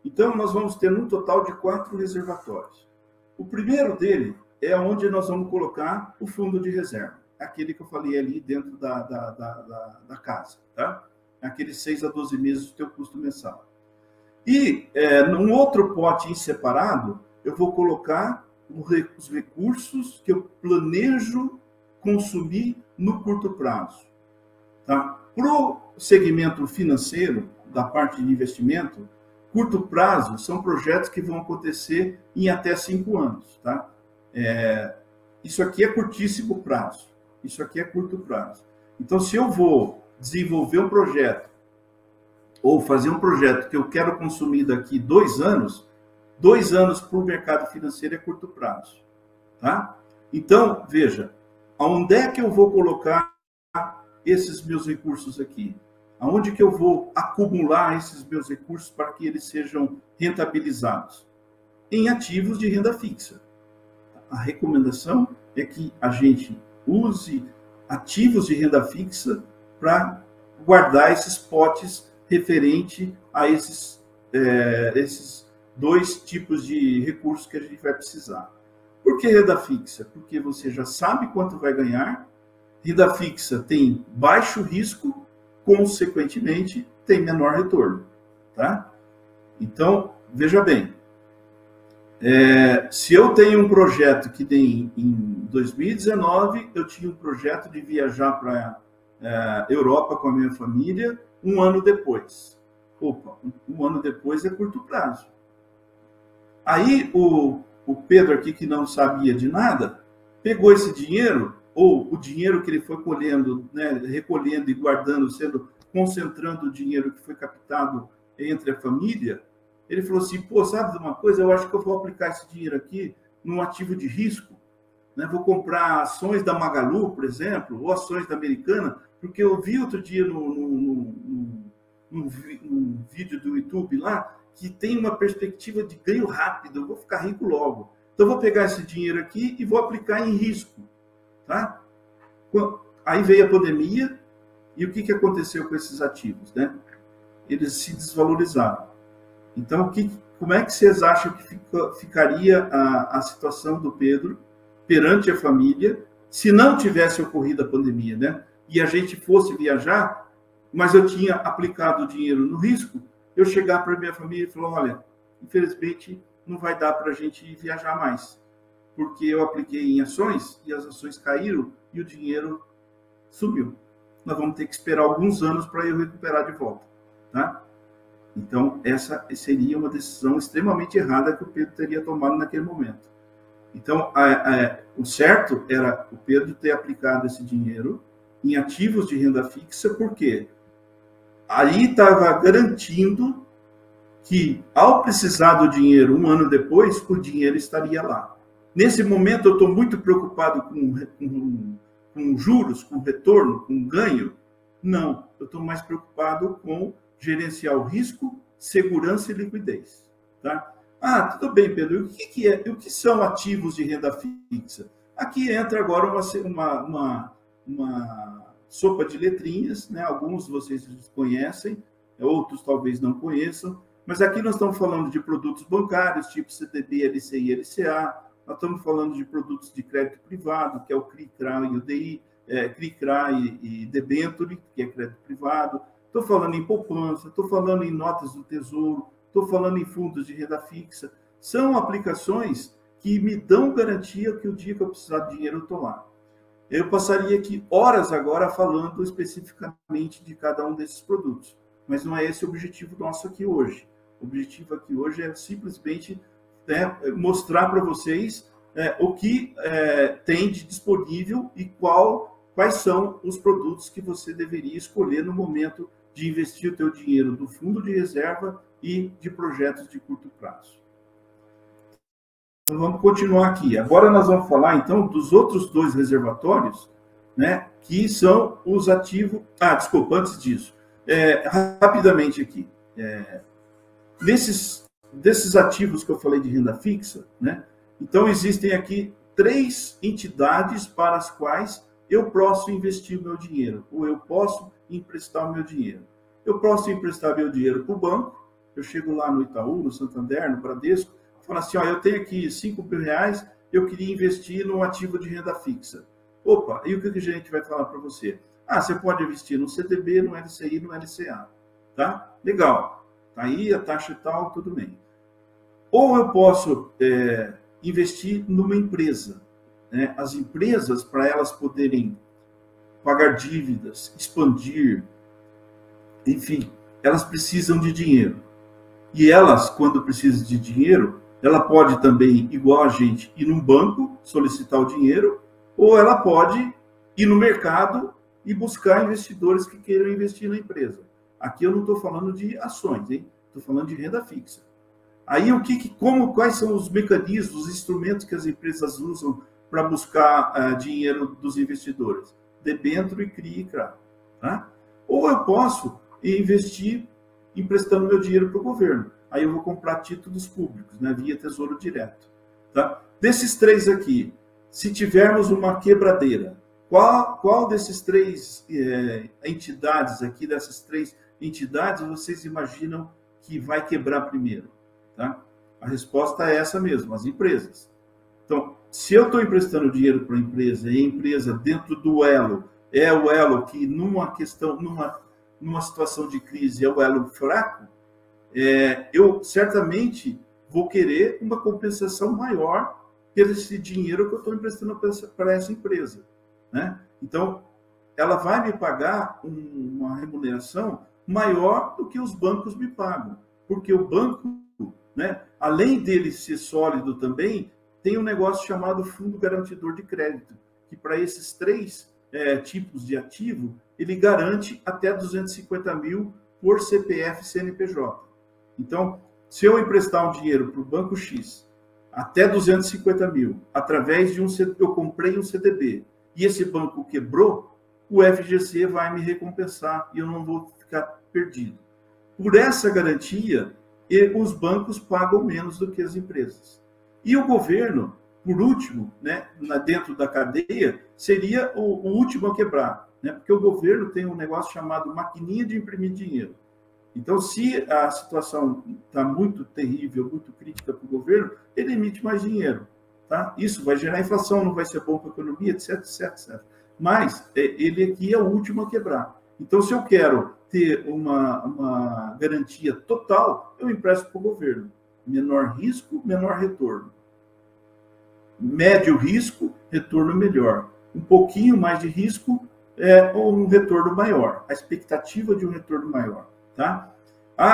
Então, nós vamos ter um total de 4 reservatórios. O primeiro dele é onde nós vamos colocar o fundo de reserva, aquele que eu falei ali dentro da casa, tá? Aqueles 6 a 12 meses do teu custo mensal. E num outro pote em separado, eu vou colocar os recursos que eu planejo consumir no curto prazo. Tá? Para o segmento financeiro, da parte de investimento, curto prazo são projetos que vão acontecer em até 5 anos. Tá? Isso aqui é curtíssimo prazo. Isso aqui é curto prazo. Então, se eu vou desenvolver um projeto ou fazer um projeto que eu quero consumir daqui 2 anos, 2 anos para o mercado financeiro é curto prazo. Tá? Então, veja, aonde é que eu vou colocar esses meus recursos aqui? Aonde que eu vou acumular esses meus recursos para que eles sejam rentabilizados? Em ativos de renda fixa. A recomendação é que a gente use ativos de renda fixa para guardar esses potes referente a esses 2 tipos de recursos que a gente vai precisar. Por que renda fixa? Porque você já sabe quanto vai ganhar, renda fixa tem baixo risco, consequentemente, tem menor retorno. Tá? Então, veja bem, se eu tenho um projeto que tem em 2019, eu tinha um projeto de viajar para Europa com a minha família 1 ano depois. Opa, 1 ano depois é curto prazo. Aí o Pedro aqui, que não sabia de nada, pegou esse dinheiro, ou o dinheiro que ele foi colhendo, né, recolhendo e guardando, concentrando o dinheiro que foi captado entre a família, ele falou assim, pô, sabe de uma coisa? Eu acho que eu vou aplicar esse dinheiro aqui num ativo de risco. Né? Vou comprar ações da Magalu, por exemplo, ou ações da Americana, porque eu vi outro dia num vídeo do YouTube lá, que tem uma perspectiva de ganho rápido, eu vou ficar rico logo. Então, eu vou pegar esse dinheiro aqui e vou aplicar em risco. Tá? Aí veio a pandemia, e o que aconteceu com esses ativos? Né? Eles se desvalorizaram. Então, como é que vocês acham que ficaria a situação do Pedro perante a família se não tivesse ocorrido a pandemia, né? E a gente fosse viajar, mas eu tinha aplicado o dinheiro no risco, eu chegar para a minha família e falar, olha, infelizmente não vai dar para a gente viajar mais, porque eu apliquei em ações e as ações caíram e o dinheiro sumiu. Nós vamos ter que esperar alguns anos para eu recuperar de volta, tá? Então, essa seria uma decisão extremamente errada que o Pedro teria tomado naquele momento. Então, o certo era o Pedro ter aplicado esse dinheiro em ativos de renda fixa, porque aí estava garantindo que, ao precisar do dinheiro 1 ano depois, o dinheiro estaria lá. Nesse momento, eu estou muito preocupado com juros, com retorno, com ganho. Não, eu estou mais preocupado com gerenciar o risco, segurança e liquidez. Tá? Ah, tudo bem, Pedro. O que são ativos de renda fixa? Aqui entra agora uma sopa de letrinhas, né? Alguns vocês conhecem, outros talvez não conheçam, mas aqui nós estamos falando de produtos bancários, tipo CDB, LCI, LCA, nós estamos falando de produtos de crédito privado, que é o CRI-CRA e o DI, CRI-CRA e Debenture, que é crédito privado, estou falando em poupança, estou falando em notas do Tesouro, estou falando em fundos de renda fixa. São aplicações que me dão garantia que o dia que eu precisar de dinheiro eu estou lá. Eu passaria aqui horas agora falando especificamente de cada um desses produtos, mas não é esse o objetivo nosso aqui hoje. O objetivo aqui hoje é simplesmente mostrar para vocês o que tem de disponível e quais são os produtos que você deveria escolher no momento de investir o teu dinheiro do fundo de reserva e de projetos de curto prazo. Então, vamos continuar aqui. Agora nós vamos falar, então, dos outros dois reservatórios, né, que são os ativos... Ah, desculpa, antes disso. Rapidamente aqui. Desses ativos que eu falei de renda fixa, né, então existem aqui 3 entidades para as quais eu posso investir o meu dinheiro, ou eu posso emprestar o meu dinheiro. Eu posso emprestar meu dinheiro para o banco, eu chego lá no Itaú, no Santander, no Bradesco, falo assim, ó, eu tenho aqui R$5.000, eu queria investir num ativo de renda fixa. Opa, e o que a gente vai falar para você? Ah, você pode investir no CDB, no LCI, no LCA. Tá? Legal. Tá aí a taxa e tal, tudo bem. Ou eu posso investir numa empresa. Né? As empresas, para elas poderem pagar dívidas, expandir, enfim, elas precisam de dinheiro. E elas, quando precisam de dinheiro, ela pode também, igual a gente, ir num banco, solicitar o dinheiro, ou ela pode ir no mercado e buscar investidores que queiram investir na empresa. Aqui eu não estou falando de ações, hein? Estou falando de renda fixa. Aí, quais são os mecanismos, os instrumentos que as empresas usam para buscar dinheiro dos investidores? Debênture e CRI e CRA. Tá? Ou eu posso investir emprestando meu dinheiro para o governo. Aí eu vou comprar títulos públicos, né, via Tesouro Direto. Tá? Desses 3 aqui, se tivermos uma quebradeira, qual desses 3 entidades aqui, dessas 3 entidades, vocês imaginam que vai quebrar primeiro? Tá? A resposta é essa mesmo, as empresas. Então, se eu estou emprestando dinheiro para a empresa e a empresa dentro do elo, é o elo que numa situação de crise é o elo fraco, eu certamente vou querer uma compensação maior pelo esse dinheiro que eu estou emprestando para essa empresa. Né? Então, ela vai me pagar uma remuneração maior do que os bancos me pagam. Porque o banco, né, além dele ser sólido também, tem um negócio chamado Fundo Garantidor de Crédito, que para esses 3 tipos de ativo, ele garante até 250 mil por CPF CNPJ. Então, se eu emprestar um dinheiro para o Banco X, até 250 mil, através de eu comprei um CDB, e esse banco quebrou, o FGC vai me recompensar e eu não vou ficar perdido. Por essa garantia, os bancos pagam menos do que as empresas. E o governo, por último, né, dentro da cadeia, seria o último a quebrar, né, porque o governo tem um negócio chamado maquininha de imprimir dinheiro. Então, se a situação está muito terrível, muito crítica para o governo, ele emite mais dinheiro. Tá? Isso vai gerar inflação, não vai ser bom para a economia, etc, etc, etc. Mas ele aqui é o último a quebrar. Então, se eu quero ter uma garantia total, eu empresto para o governo. Menor risco, menor retorno. Médio risco, retorno melhor. Um pouquinho mais de risco, ou um retorno maior. A expectativa de um retorno maior. Tá?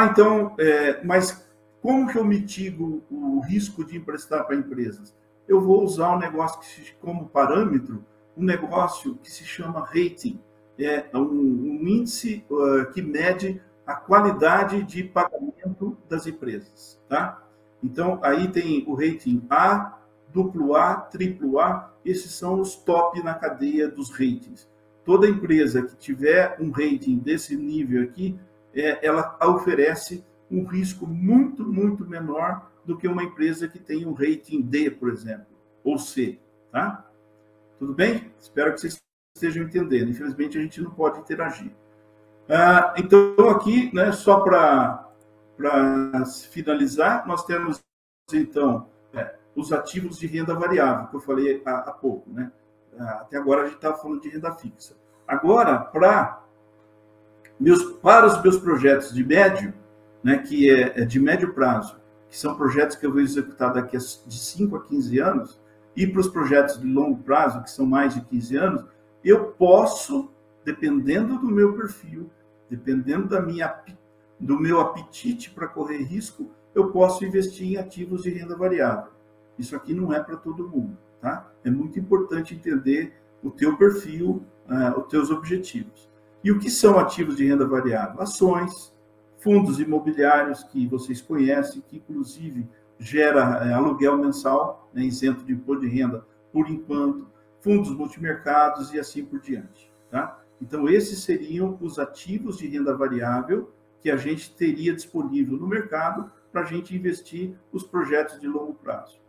Então, mas como que eu mitigo o risco de emprestar para empresas? Eu vou usar um negócio como parâmetro, um negócio que se chama rating. É um índice que mede a qualidade de pagamento das empresas. Tá? Então, aí tem o rating A, AA, AAA, esses são os top na cadeia dos ratings. toda empresa que tiver um rating desse nível aqui, ela oferece um risco muito, muito menor do que uma empresa que tem um rating D, por exemplo, ou C, tá? Tudo bem? Espero que vocês estejam entendendo. Infelizmente, a gente não pode interagir. Então, aqui, né, só para finalizar, nós temos, então, os ativos de renda variável, que eu falei há pouco, né? Até agora a gente estava falando de renda fixa. Agora, para os meus projetos de médio, né, que é de médio prazo, que são projetos que eu vou executar daqui de 5 a 15 anos, e para os projetos de longo prazo, que são mais de 15 anos, eu posso, dependendo do meu perfil, dependendo do meu apetite para correr risco, eu posso investir em ativos de renda variável. Isso aqui não é para todo mundo, tá? É muito importante entender o teu perfil, os teus objetivos. E o que são ativos de renda variável? Ações, fundos imobiliários que vocês conhecem, que inclusive gera aluguel mensal, né, isento de imposto de renda por enquanto, fundos multimercados e assim por diante, tá? Então, esses seriam os ativos de renda variável que a gente teria disponível no mercado para a gente investir os projetos de longo prazo.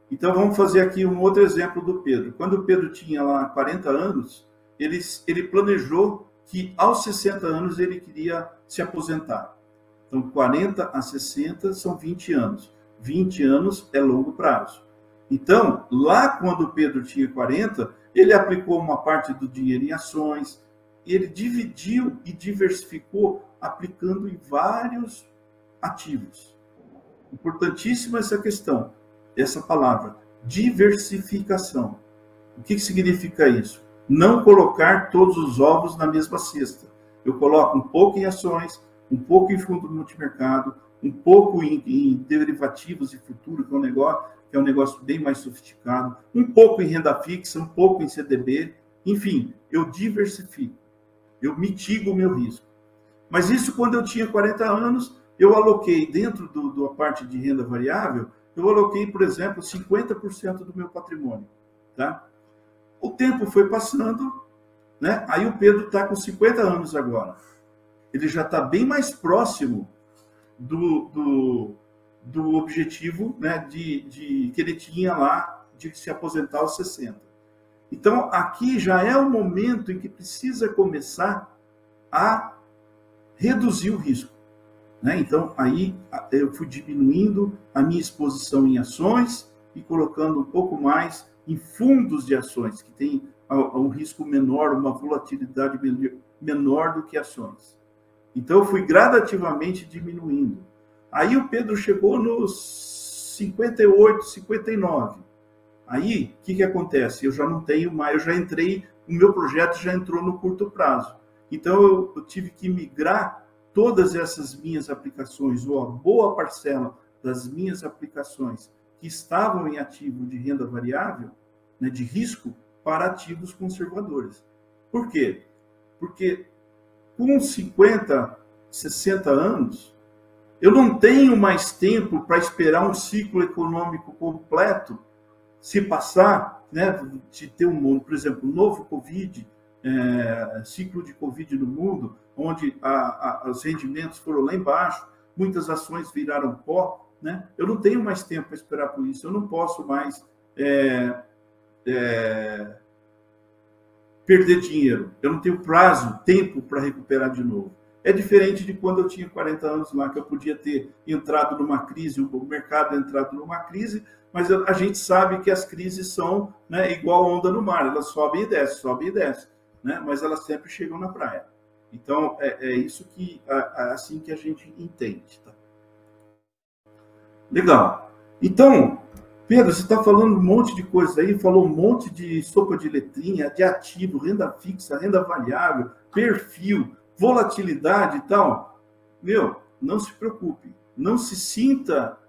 Então, vamos fazer aqui um outro exemplo do Pedro. Quando o Pedro tinha lá 40 anos, ele planejou que aos 60 anos ele queria se aposentar. Então, 40 a 60 são 20 anos. 20 anos é longo prazo. Então, lá quando o Pedro tinha 40, ele aplicou uma parte do dinheiro em ações, ele dividiu e diversificou aplicando em vários ativos. Importantíssima essa questão, essa palavra, diversificação. O que significa isso? Não colocar todos os ovos na mesma cesta. Eu coloco um pouco em ações, um pouco em fundo multimercado, um pouco em derivativos e futuro, que é um negócio bem mais sofisticado, um pouco em renda fixa, um pouco em CDB, enfim, eu diversifico, eu mitigo o meu risco. Mas isso quando eu tinha 40 anos, eu aloquei dentro da parte de renda variável, eu aloquei, por exemplo, 50% do meu patrimônio, tá? O tempo foi passando, né? Aí o Pedro está com 50 anos agora. Ele já está bem mais próximo do objetivo, né, que ele tinha lá de se aposentar aos 60. Então, aqui já é o momento em que precisa começar a reduzir o risco, né? Então, aí eu fui diminuindo a minha exposição em ações e colocando um pouco mais em fundos de ações, que tem um risco menor, uma volatilidade menor do que ações. Então, eu fui gradativamente diminuindo. Aí o Pedro chegou nos 58, 59. Aí, o que acontece? Eu já não tenho mais, eu já entrei, o meu projeto já entrou no curto prazo. Então, eu tive que migrar todas essas minhas aplicações, ou a boa parcela das minhas aplicações que estavam em ativo de renda variável, né, de risco, para ativos conservadores. Por quê? Porque com 50, 60 anos, eu não tenho mais tempo para esperar um ciclo econômico completo se passar, né, de ter por exemplo, um novo Covid, ciclo de Covid no mundo, onde os rendimentos foram lá embaixo, muitas ações viraram pó, né? Eu não tenho mais tempo para esperar por isso, eu não posso mais perder dinheiro, eu não tenho tempo para recuperar de novo. É diferente de quando eu tinha 40 anos lá, que eu podia ter entrado numa crise, o mercado entrado numa crise, mas a gente sabe que as crises são, né, igual onda no mar, elas sobem e descem, né, mas elas sempre chegam na praia. Então, é isso que, assim que a gente entende. Tá? Legal. Então, Pedro, você está falando um monte de coisa aí, falou um monte de sopa de letrinha, de ativo, renda fixa, renda variável, perfil, volatilidade e tal. Não se preocupe, não se sinta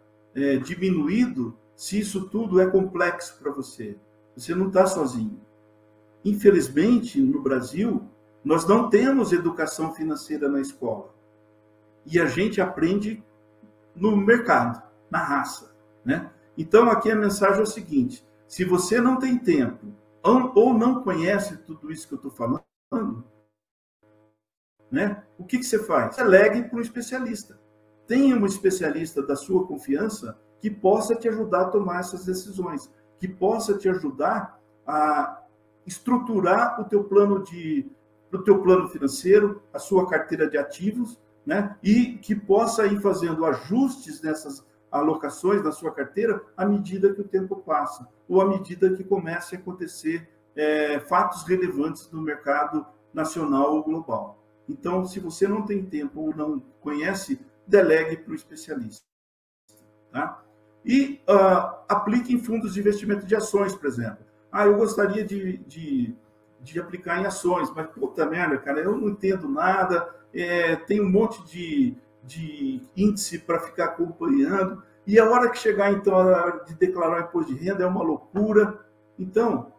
diminuído se isso tudo é complexo para você. Você não está sozinho. Infelizmente, no Brasil, nós não temos educação financeira na escola. E a gente aprende no mercado, na raça, né? Então, aqui a mensagem é o seguinte: se você não tem tempo ou não conhece tudo isso que eu estou falando, né? O que você faz? Delegue para um especialista. Tenha um especialista da sua confiança que possa te ajudar a tomar essas decisões, que possa te ajudar a estruturar o teu plano financeiro, a sua carteira de ativos, né? E que possa ir fazendo ajustes nessas alocações na sua carteira à medida que o tempo passa, ou à medida que comece a acontecer fatos relevantes no mercado nacional ou global. Então, se você não tem tempo ou não conhece, delegue para o especialista. Tá? E aplique em fundos de investimento de ações, por exemplo. Eu gostaria de aplicar em ações, mas, puta merda, cara, eu não entendo nada, tem um monte de índice para ficar acompanhando, e a hora que chegar, então, a hora de declarar o imposto de renda é uma loucura. Então,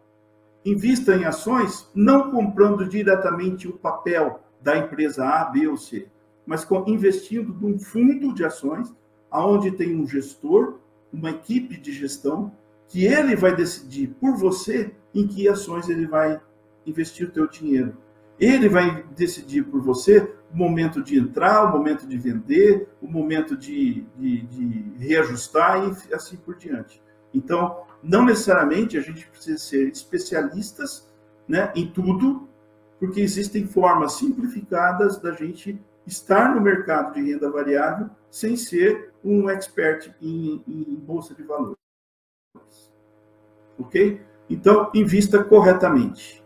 invista em ações, não comprando diretamente o papel da empresa A, B ou C, mas investindo num fundo de ações, onde tem um gestor, uma equipe de gestão, que ele vai decidir por você em que ações ele vai investir o teu dinheiro. Ele vai decidir por você o momento de entrar, o momento de vender, o momento de reajustar e assim por diante. Então, não necessariamente a gente precisa ser especialistas, né, em tudo, porque existem formas simplificadas da gente estar no mercado de renda variável sem ser um expert em bolsa de valores. Ok? Então, invista corretamente.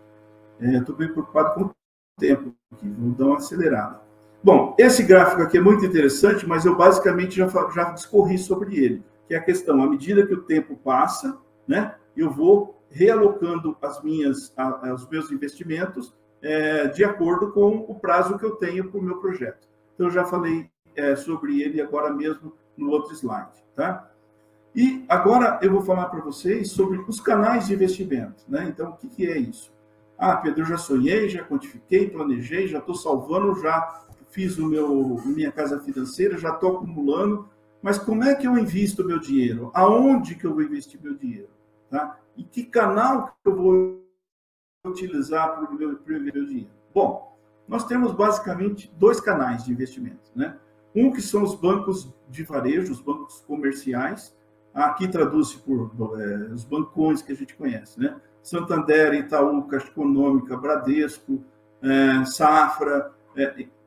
Estou bem preocupado com o tempo aqui, vou dar uma acelerada. Bom, esse gráfico aqui é muito interessante, mas eu basicamente já discorri sobre ele, que é a questão, à medida que o tempo passa, né, eu vou realocando os meus investimentos de acordo com o prazo que eu tenho para o meu projeto. Então, eu já falei sobre ele agora mesmo no outro slide. Tá? E agora eu vou falar para vocês sobre os canais de investimento. Né? Então, o que é isso? Pedro, eu já sonhei, já quantifiquei, planejei, já estou salvando, já fiz minha casa financeira, já estou acumulando, mas como é que eu invisto o meu dinheiro? Aonde que eu vou investir meu dinheiro? Tá? E que canal que eu vou utilizar para o meu dinheiro? Bom, nós temos basicamente 2 canais de investimento. Né? Um que são os bancos de varejo, os bancos comerciais, aqui traduz-se por os bancões que a gente conhece, né? Santander, Itaú, Caixa Econômica, Bradesco, Safra,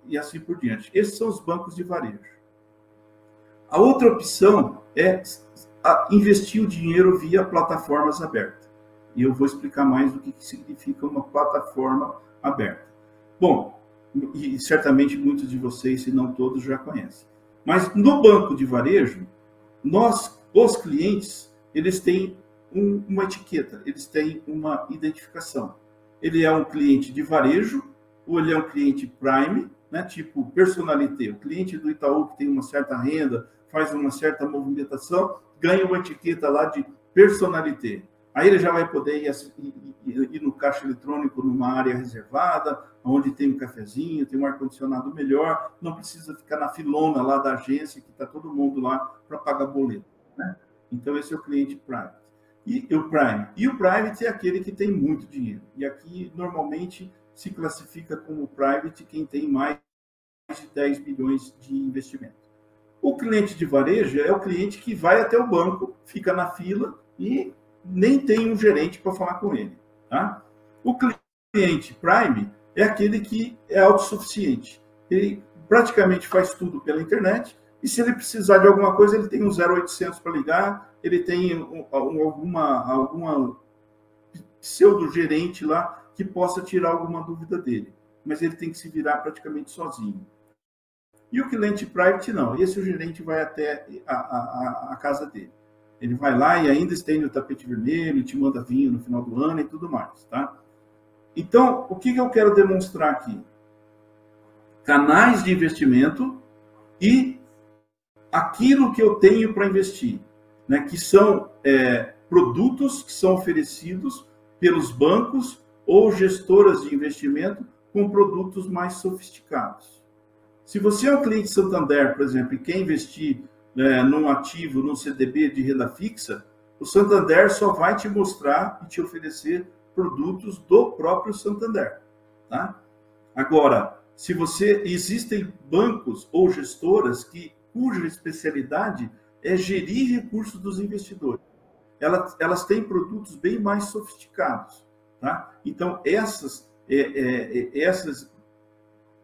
e assim por diante. Esses são os bancos de varejo. A outra opção é investir o dinheiro via plataformas abertas. E eu vou explicar mais o que significa uma plataforma aberta. Bom, e certamente muitos de vocês, se não todos, já conhecem. Mas no banco de varejo, os clientes, eles têm uma etiqueta, eles têm uma identificação. Ele é um cliente de varejo, ou ele é um cliente Prime, né, tipo personalité. O cliente do Itaú que tem uma certa renda, faz uma certa movimentação, ganha uma etiqueta lá de personalité. Aí ele já vai poder ir no caixa eletrônico numa área reservada, onde tem um cafezinho, tem um ar-condicionado melhor, não precisa ficar na filona lá da agência, que está todo mundo lá para pagar boleto. Né? Então, esse é o cliente Prime. E o Private é aquele que tem muito dinheiro. E aqui, normalmente, se classifica como Private quem tem mais de 10 milhões de investimento. O cliente de varejo é o cliente que vai até o banco, fica na fila e nem tem um gerente para falar com ele. Tá? O cliente Prime é aquele que é autossuficiente. Ele praticamente faz tudo pela internet e se ele precisar de alguma coisa, ele tem um 0800 para ligar, ele tem alguma pseudo-gerente lá que possa tirar alguma dúvida dele. Mas ele tem que se virar praticamente sozinho. E o cliente private, não. Esse o gerente vai até a casa dele. Ele vai lá e ainda estende o tapete vermelho, te manda vinho no final do ano e tudo mais. Tá? Então, o que eu quero demonstrar aqui? Canais de investimento e aquilo que eu tenho para investir, né, que são produtos que são oferecidos pelos bancos ou gestoras de investimento com produtos mais sofisticados. Se você é um cliente Santander, por exemplo, e quer investir num ativo, num CDB de renda fixa, o Santander só vai te mostrar e te oferecer produtos do próprio Santander. tá? Agora, existem bancos ou gestoras cuja especialidade é gerir recursos dos investidores. Elas têm produtos bem mais sofisticados, tá? Então, esses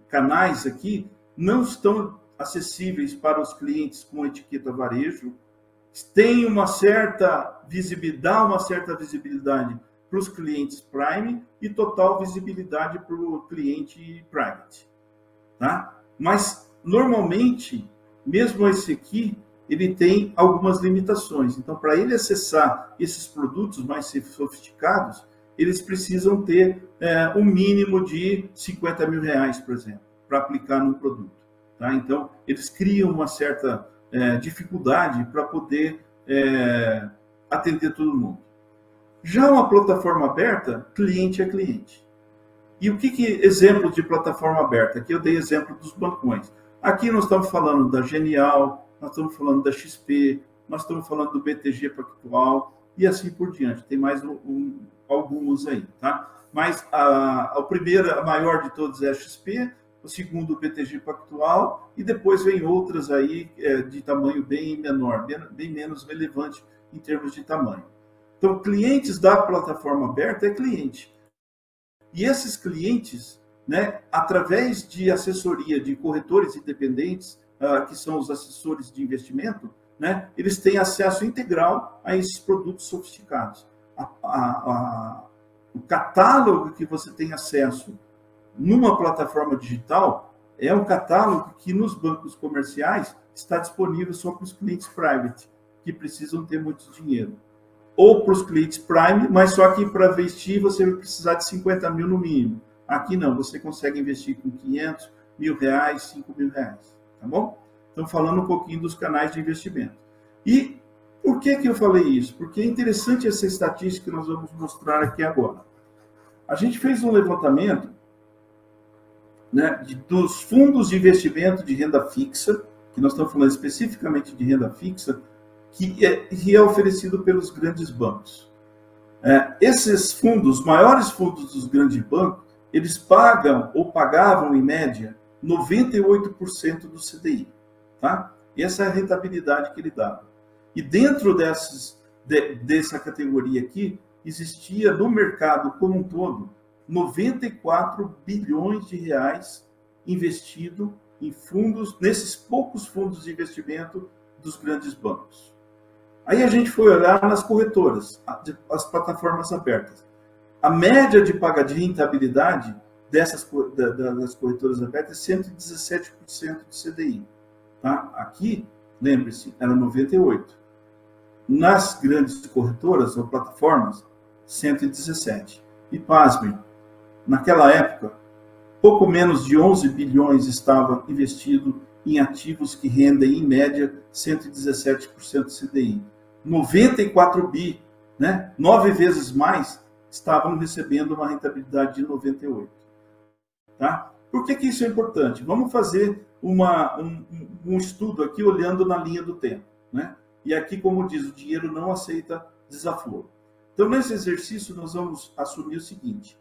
canais aqui não estão acessíveis para os clientes com etiqueta varejo, tem uma certa visibilidade para os clientes Prime e total visibilidade para o cliente Private, tá? Mas, normalmente, mesmo esse aqui, ele tem algumas limitações. Então, para ele acessar esses produtos mais sofisticados, eles precisam ter um mínimo de 50 mil reais, por exemplo, para aplicar no produto, tá? Então, eles criam uma certa dificuldade para poder atender todo mundo. Já uma plataforma aberta, cliente é cliente. E o que exemplo de plataforma aberta? Aqui eu dei exemplo dos bancões. Aqui nós estamos falando da Genial, nós estamos falando da XP, nós estamos falando do BTG Pactual e assim por diante. Tem mais alguns aí, tá? Mas a maior de todos é a XP, o segundo o BTG Pactual e depois vem outras aí de tamanho bem menor, bem menos relevante em termos de tamanho. Então, clientes da plataforma aberta é cliente. E esses clientes, né, através de assessoria de corretores independentes, que são os assessores de investimento, né, eles têm acesso integral a esses produtos sofisticados. O catálogo que você tem acesso numa plataforma digital é um catálogo que nos bancos comerciais está disponível só para os clientes private, que precisam ter muito dinheiro. Ou para os clientes prime, mas só que para investir você vai precisar de 50 mil no mínimo. Aqui não, você consegue investir com 500 mil reais, 5 mil reais, tá bom? Então, falando um pouquinho dos canais de investimento. E por que eu falei isso? Porque é interessante essa estatística que nós vamos mostrar aqui agora. A gente fez um levantamento, né, dos fundos de investimento de renda fixa, que nós estamos falando especificamente de renda fixa, que é oferecido pelos grandes bancos. Esses fundos, os maiores fundos dos grandes bancos, eles pagam ou pagavam, em média, 98% do CDI. Tá? E essa é a rentabilidade que ele dava. E dentro dessa categoria aqui, existia no mercado como um todo 94 bilhões de reais investido em fundos, nesses poucos fundos de investimento dos grandes bancos. Aí a gente foi olhar nas corretoras, as plataformas abertas. A média de rentabilidade das corretoras abertas é 117% do CDI. Tá? Aqui, lembre-se, era 98%. Nas grandes corretoras ou plataformas, 117%. E pasmem, naquela época, pouco menos de 11 bilhões estava investido em ativos que rendem, em média, 117% do CDI. 94 bi, né? 9 vezes mais, estavam recebendo uma rentabilidade de 98%. Tá? Por que isso é importante? Vamos fazer um estudo aqui olhando na linha do tempo, né? E aqui, como diz, o dinheiro não aceita desaforo. Então, nesse exercício, nós vamos assumir o seguinte.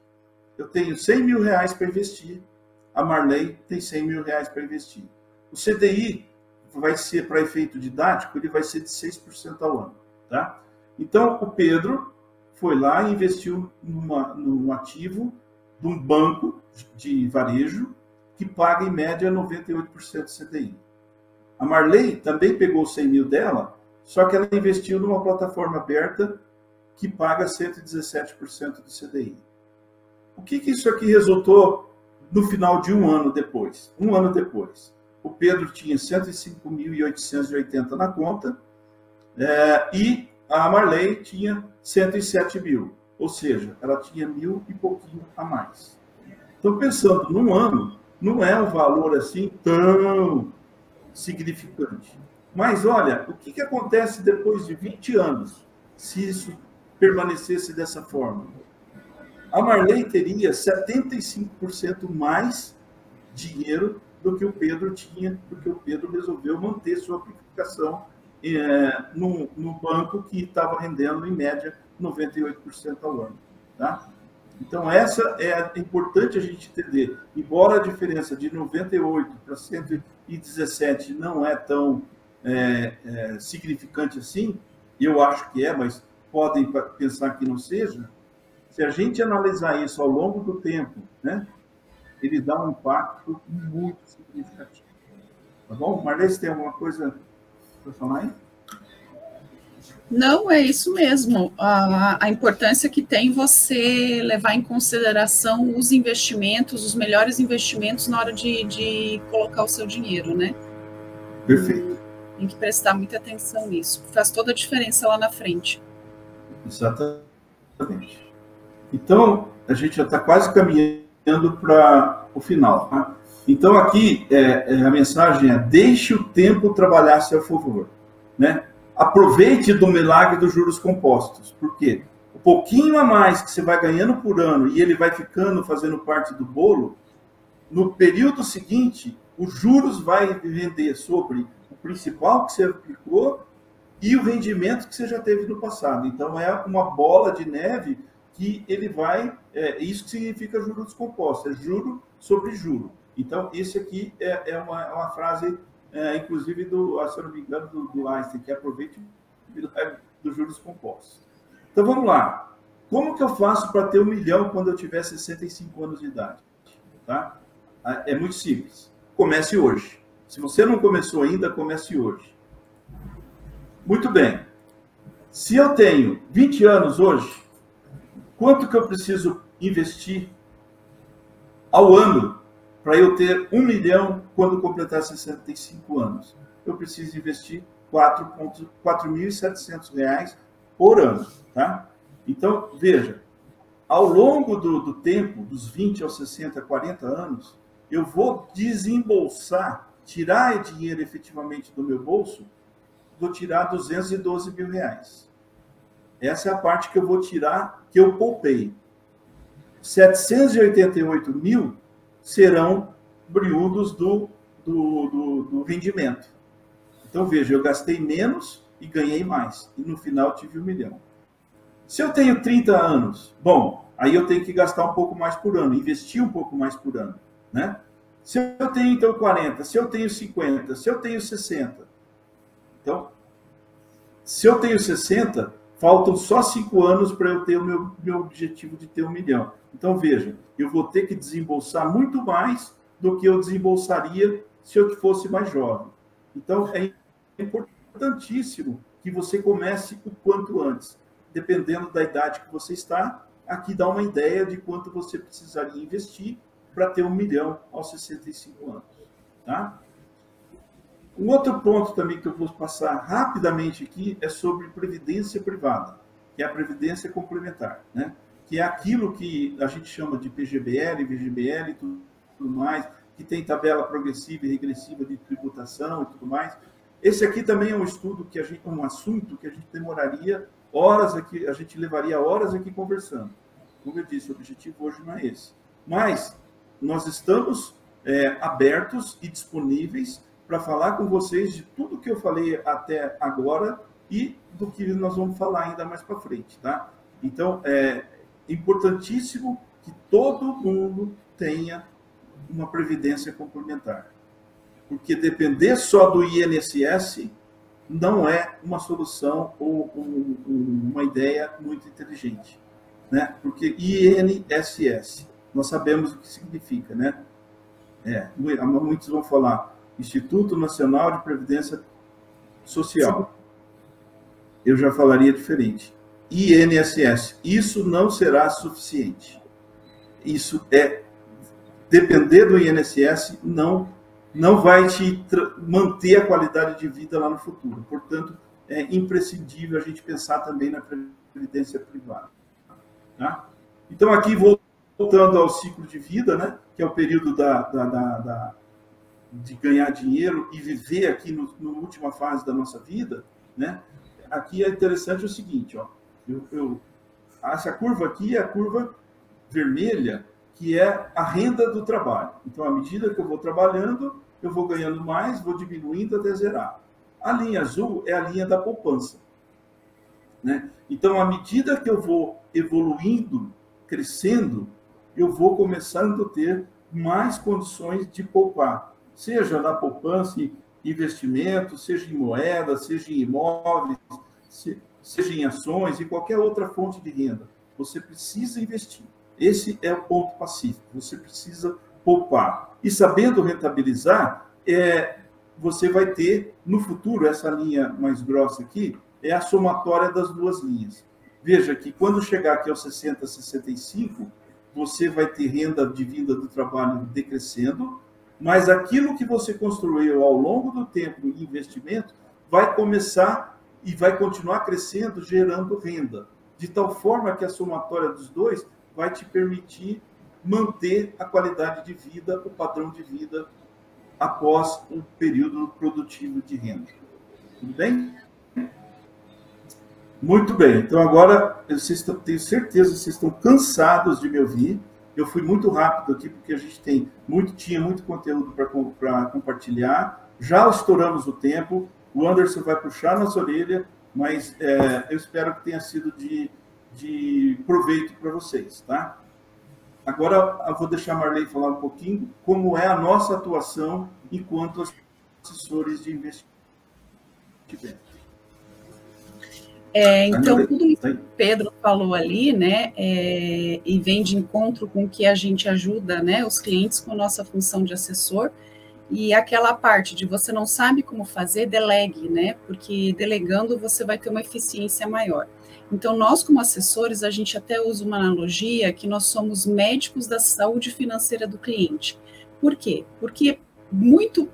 Eu tenho 100 mil reais para investir, a Marley tem 100 mil reais para investir. O CDI vai ser, para efeito didático, ele vai ser de 6% ao ano. Tá? Então, o Pedro foi lá e investiu num ativo de um banco de varejo que paga, em média, 98% do CDI. A Marley também pegou 100 mil dela, só que ela investiu numa plataforma aberta que paga 117% do CDI. O que isso aqui resultou no final de um ano depois? Um ano depois, o Pedro tinha 105.880 na conta e a Marley tinha 107 mil, ou seja, ela tinha 1.000 e pouquinho a mais. Então, pensando num ano, não é um valor assim tão significante. Mas olha, o que acontece depois de 20 anos, se isso permanecesse dessa forma? A Marley teria 75% mais dinheiro do que o Pedro tinha, porque o Pedro resolveu manter sua aplicação no banco que estava rendendo, em média, 98% ao ano. Tá? Então, essa é importante a gente entender. Embora a diferença de 98 para 117 não é tão significante assim, eu acho que é, mas podem pensar que não seja, se a gente analisar isso ao longo do tempo, né, ele dá um impacto muito significativo. Tá bom? Marley, você tem alguma coisa para falar aí? Não, é isso mesmo. A importância que tem você levar em consideração os investimentos, os melhores investimentos na hora de colocar o seu dinheiro, né? Perfeito. Tem que prestar muita atenção nisso. Faz toda a diferença lá na frente. Exatamente. Então, a gente já está quase caminhando para o final. Tá? Então, aqui, a mensagem é: deixe o tempo trabalhar a seu favor. Né? Aproveite do milagre dos juros compostos. Por quê? O pouquinho a mais que você vai ganhando por ano e ele vai ficando, fazendo parte do bolo, no período seguinte, os juros vai render sobre o principal que você aplicou e o rendimento que você já teve no passado. Então, é uma bola de neve que ele vai... isso que significa juros compostos, é juro sobre juro. Então, isso aqui é uma frase... inclusive, se eu não me engano, do Einstein, que aproveite dos juros compostos. Então, vamos lá. Como que eu faço para ter 1 milhão quando eu tiver 65 anos de idade? Tá? É muito simples. Comece hoje. Se você não começou ainda, comece hoje. Muito bem. Se eu tenho 20 anos hoje, quanto que eu preciso investir ao ano para eu ter 1 milhão quando completar 65 anos? Eu preciso investir R$ 4.700 por ano. Tá? Então, veja, ao longo do tempo, dos 20 aos 60, 40 anos, eu vou desembolsar, tirar dinheiro efetivamente do meu bolso, vou tirar R$212 mil. Essa é a parte que eu vou tirar, que eu poupei. 788 mil serão oriundos do rendimento. Então, veja, eu gastei menos e ganhei mais. E no final tive 1 milhão. Se eu tenho 30 anos, bom, aí eu tenho que gastar um pouco mais por ano, investir um pouco mais por ano, né? Se eu tenho, então, 40, se eu tenho 50, se eu tenho 60. Então, se eu tenho 60, faltam só 5 anos para eu ter o meu objetivo de ter 1 milhão. Então, veja, eu vou ter que desembolsar muito mais do que eu desembolsaria se eu fosse mais jovem. Então, é importantíssimo que você comece o quanto antes. Dependendo da idade que você está, aqui dá uma ideia de quanto você precisaria investir para ter 1 milhão aos 65 anos. Tá? Um outro ponto também que eu vou passar rapidamente aqui é sobre previdência privada, que é a previdência complementar, né? Que é aquilo que a gente chama de PGBL, VGBL e tudo mais, que tem tabela progressiva e regressiva de tributação e tudo mais. Esse aqui também é um estudo que um assunto que a gente demoraria horas aqui, a gente levaria horas aqui conversando. Como eu disse, o objetivo hoje não é esse. Mas nós estamos abertos e disponíveis para falar com vocês de tudo que eu falei até agora e do que nós vamos falar ainda mais para frente, tá? Então, é importantíssimo que todo mundo tenha uma previdência complementar. Porque depender só do INSS não é uma solução ou uma ideia muito inteligente, né? Porque INSS, nós sabemos o que significa, né? Muitos vão falar Instituto Nacional de Previdência Social. Eu já falaria diferente. INSS, isso não será suficiente. Isso depender do INSS não vai te manter a qualidade de vida lá no futuro. Portanto, é imprescindível a gente pensar também na previdência privada. Tá? Então, aqui, voltando ao ciclo de vida, né, que é o período de ganhar dinheiro e viver aqui na última fase da nossa vida, né? Aqui é interessante o seguinte, ó, essa curva aqui é a curva vermelha, que é a renda do trabalho. Então, à medida que eu vou trabalhando, eu vou ganhando mais, vou diminuindo até zerar. A linha azul é a linha da poupança, né? Então, à medida que eu vou evoluindo, crescendo, eu vou começando a ter mais condições de poupar, seja na poupança, em investimentos, seja em moedas, seja em imóveis, seja em ações e qualquer outra fonte de renda. Você precisa investir. Esse é o ponto pacífico. Você precisa poupar. E sabendo rentabilizar, você vai ter, no futuro, essa linha mais grossa aqui, é a somatória das duas linhas. Veja que quando chegar aqui aos 60, 65, você vai ter renda de vinda do trabalho decrescendo, mas aquilo que você construiu ao longo do tempo em investimento vai começar e vai continuar crescendo, gerando renda, de tal forma que a somatória dos dois vai te permitir manter a qualidade de vida, o padrão de vida, após um período produtivo de renda. Tudo bem? Muito bem. Então, agora, tenho certeza que vocês estão cansados de me ouvir. Eu fui muito rápido aqui, porque a gente tinha muito conteúdo para compartilhar. Já estouramos o tempo. O Anderson vai puxar nossa orelha, mas eu espero que tenha sido de proveito para vocês, tá? Agora, eu vou deixar a Marley falar um pouquinho como é a nossa atuação enquanto assessores de investimento. Então, tudo isso que o Pedro falou ali, né, e vem de encontro com que a gente ajuda, né, os clientes com a nossa função de assessor, e aquela parte de você não sabe como fazer, delegue, né, porque delegando você vai ter uma eficiência maior. Então, nós como assessores, a gente até usa uma analogia que nós somos médicos da saúde financeira do cliente. Por quê? Porque muito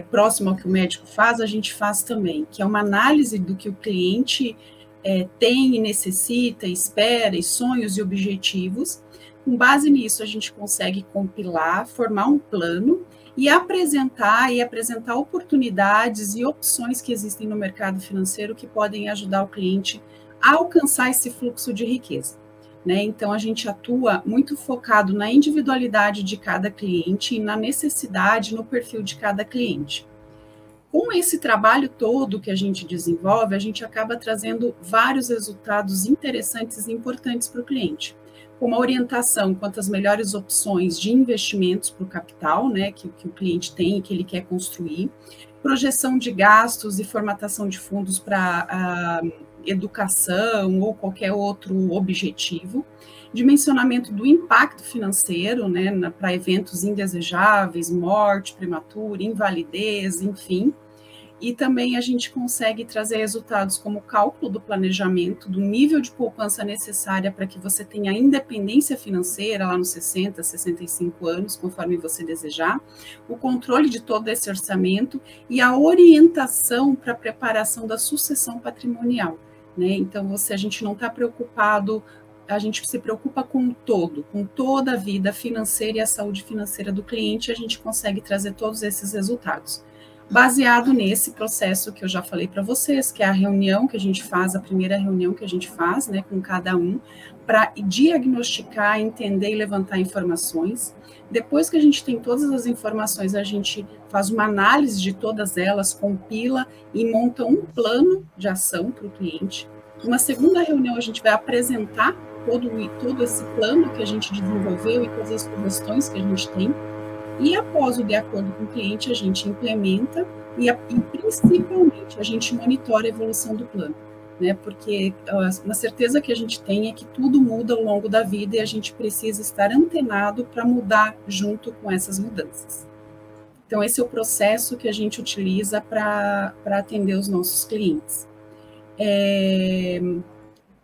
próximo ao que o médico faz, a gente faz também, que é uma análise do que o cliente tem e necessita, espera, e sonhos e objetivos. Com base nisso, a gente consegue compilar, formar um plano e apresentar oportunidades e opções que existem no mercado financeiro que podem ajudar o cliente a alcançar esse fluxo de riqueza. Né? Então, a gente atua muito focado na individualidade de cada cliente e na necessidade, no perfil de cada cliente. Com esse trabalho todo que a gente desenvolve, a gente acaba trazendo vários resultados interessantes e importantes para o cliente, como a orientação quanto às melhores opções de investimentos para o capital, né, que o cliente tem e que ele quer construir, projeção de gastos e formatação de fundos para educação ou qualquer outro objetivo, dimensionamento do impacto financeiro, né, para eventos indesejáveis, morte prematura, invalidez, enfim. E também a gente consegue trazer resultados como o cálculo do planejamento, do nível de poupança necessária para que você tenha independência financeira lá nos 60, 65 anos, conforme você desejar, o controle de todo esse orçamento e a orientação para a preparação da sucessão patrimonial. Né? Então, a gente não está preocupado, a gente se preocupa com o todo, com toda a vida financeira e a saúde financeira do cliente, a gente consegue trazer todos esses resultados. Baseado nesse processo que eu já falei para vocês, que é a reunião que a gente faz, a primeira reunião que a gente faz, né, com cada um, para diagnosticar, entender e levantar informações. Depois que a gente tem todas as informações, a gente faz uma análise de todas elas, compila e monta um plano de ação para o cliente. Numa segunda reunião, a gente vai apresentar todo esse plano que a gente desenvolveu e todas as sugestões que a gente tem. E após o de acordo com o cliente, a gente implementa e principalmente a gente monitora a evolução do plano, né? Porque uma certeza que a gente tem é que tudo muda ao longo da vida e a gente precisa estar antenado para mudar junto com essas mudanças. Então, esse é o processo que a gente utiliza para atender os nossos clientes.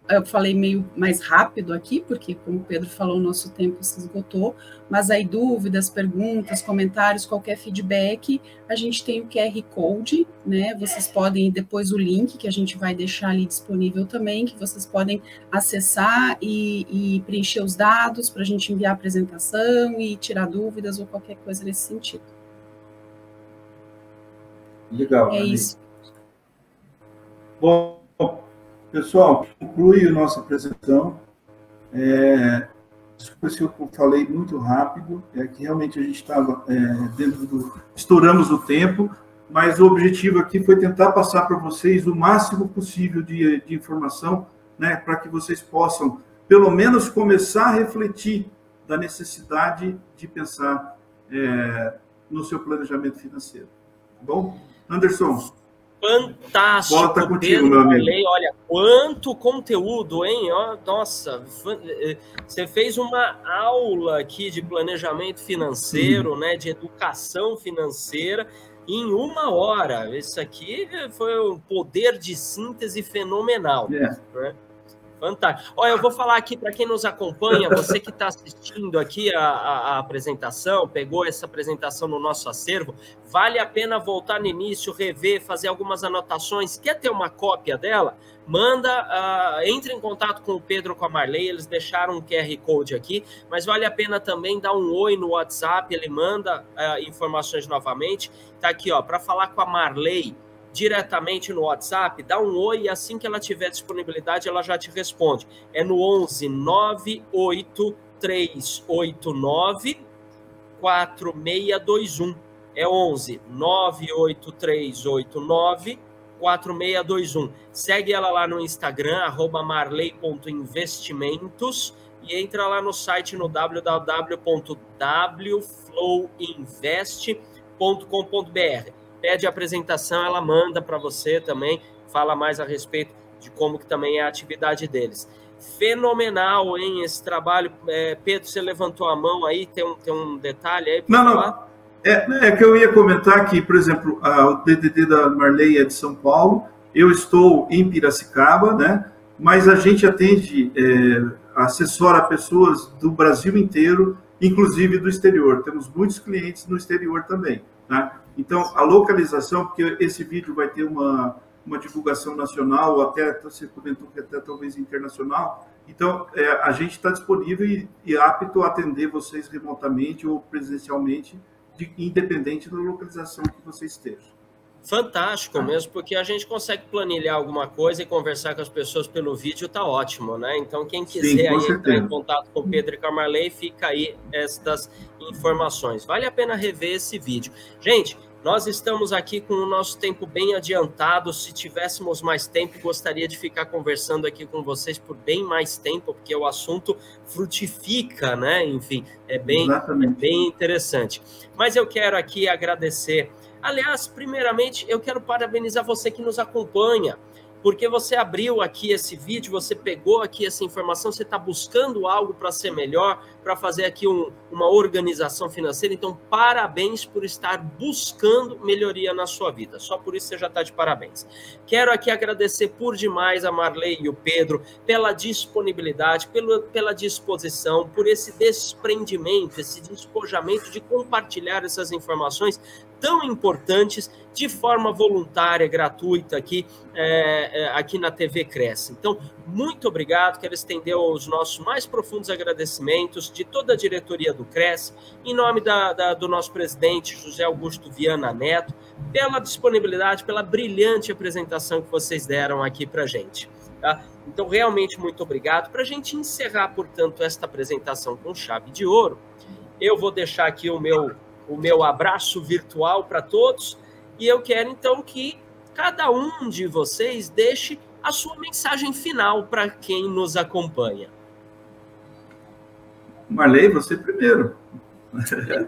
Eu falei meio mais rápido aqui, porque, como o Pedro falou, o nosso tempo se esgotou, mas aí dúvidas, perguntas, comentários, qualquer feedback, a gente tem o QR Code, né? Vocês podem, depois o link que a gente vai deixar ali disponível também, que vocês podem acessar e preencher os dados para a gente enviar a apresentação e tirar dúvidas ou qualquer coisa nesse sentido. Legal. É isso. Bom, pessoal, conclui a nossa apresentação. Desculpa se eu falei muito rápido, que realmente a gente estava estouramos o tempo, mas o objetivo aqui foi tentar passar para vocês o máximo possível de informação, né, para que vocês possam pelo menos começar a refletir da necessidade de pensar no seu planejamento financeiro. Tá bom? Anderson. Fantástico. Bola tá contigo, meu amigo. Olha, quanto conteúdo, hein? Nossa, você fez uma aula aqui de planejamento financeiro, né? De educação financeira em 1 hora. Isso aqui foi um poder de síntese fenomenal. Né? Fantástico. Olha, eu vou falar aqui para quem nos acompanha, você que está assistindo aqui a apresentação, pegou essa apresentação no nosso acervo, vale a pena voltar no início, rever, fazer algumas anotações. Quer ter uma cópia dela? Manda, entre em contato com o Pedro, com a Marley, eles deixaram um QR Code aqui, mas vale a pena também dar um oi no WhatsApp, ele manda informações novamente. Tá aqui, ó, para falar com a Marley diretamente no WhatsApp, dá um oi e assim que ela tiver disponibilidade, ela já te responde. É no 11 98389 4621. É 11 98389 4621. Segue ela lá no Instagram, @marley.investimentos, e entra lá no site no www.wflowinvest.com.br. Pede a apresentação, ela manda para você também, fala mais a respeito de como que também é a atividade deles. Fenomenal, hein, esse trabalho. Pedro, você levantou a mão aí, tem um detalhe aí? Não. É que eu ia comentar que, por exemplo, o DDD da Marley é de São Paulo, eu estou em Piracicaba, né? Mas a gente atende, assessora pessoas do Brasil inteiro, inclusive do exterior. Temos muitos clientes no exterior também, tá? Então, a localização, porque esse vídeo vai ter uma divulgação nacional, ou até, você comentou que até talvez internacional. Então, a gente está disponível e apto a atender vocês remotamente ou presencialmente, independente da localização que você esteja. Fantástico mesmo, porque a gente consegue planilhar alguma coisa e conversar com as pessoas pelo vídeo, tá ótimo, né? Então, quem quiser aí entrar em contato com o Pedro e com a Marley, fica aí estas informações. Vale a pena rever esse vídeo. Gente, nós estamos aqui com o nosso tempo bem adiantado. Se tivéssemos mais tempo, gostaria de ficar conversando aqui com vocês por bem mais tempo, porque o assunto frutifica, né? Enfim, é bem interessante. Mas eu quero aqui agradecer. Aliás, primeiramente, eu quero parabenizar você que nos acompanha, porque você abriu aqui esse vídeo, você pegou aqui essa informação, você está buscando algo para ser melhor, para fazer aqui uma organização financeira. Então, parabéns por estar buscando melhoria na sua vida. Só por isso você já está de parabéns. Quero aqui agradecer por demais a Marley e o Pedro pela disponibilidade, pela disposição, por esse desprendimento, esse despojamento de compartilhar essas informações tão importantes de forma voluntária, gratuita aqui na TV Cresce. Então, muito obrigado, quero estender os nossos mais profundos agradecimentos de toda a diretoria do Cresce, em nome do nosso presidente José Augusto Viana Neto, pela disponibilidade, pela brilhante apresentação que vocês deram aqui para a gente. Tá? Então, realmente, muito obrigado. Para a gente encerrar, portanto, esta apresentação com chave de ouro, eu vou deixar aqui o meu abraço virtual para todos, e eu quero, então, que cada um de vocês deixe a sua mensagem final para quem nos acompanha. Marley, você primeiro. Obrigada.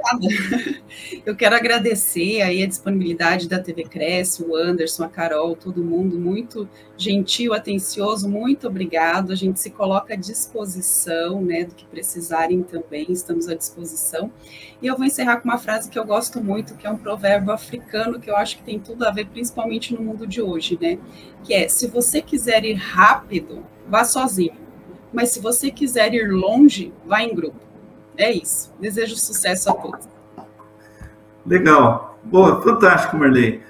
Eu quero agradecer aí a disponibilidade da TV Cresce, o Anderson, a Carol, todo mundo muito gentil, atencioso, muito obrigado. A gente se coloca à disposição, né, do que precisarem também, estamos à disposição. E eu vou encerrar com uma frase que eu gosto muito, que é um provérbio africano, que eu acho que tem tudo a ver, principalmente no mundo de hoje, né, que é: se você quiser ir rápido, vá sozinho, mas se você quiser ir longe, vá em grupo. É isso. Desejo sucesso a todos. Legal. Boa, fantástico, Marley.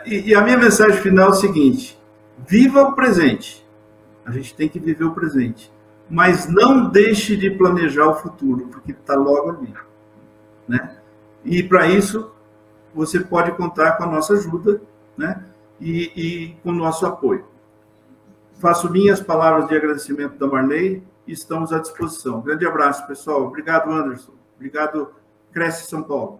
E a minha mensagem final é o seguinte: viva o presente. A gente tem que viver o presente. Mas não deixe de planejar o futuro, porque está logo ali. Né? E para isso, você pode contar com a nossa ajuda, né? E com o nosso apoio. Faço minhas palavras de agradecimento da Marley. Estamos à disposição. Grande abraço, pessoal. Obrigado, Anderson. Obrigado, Cresce São Paulo.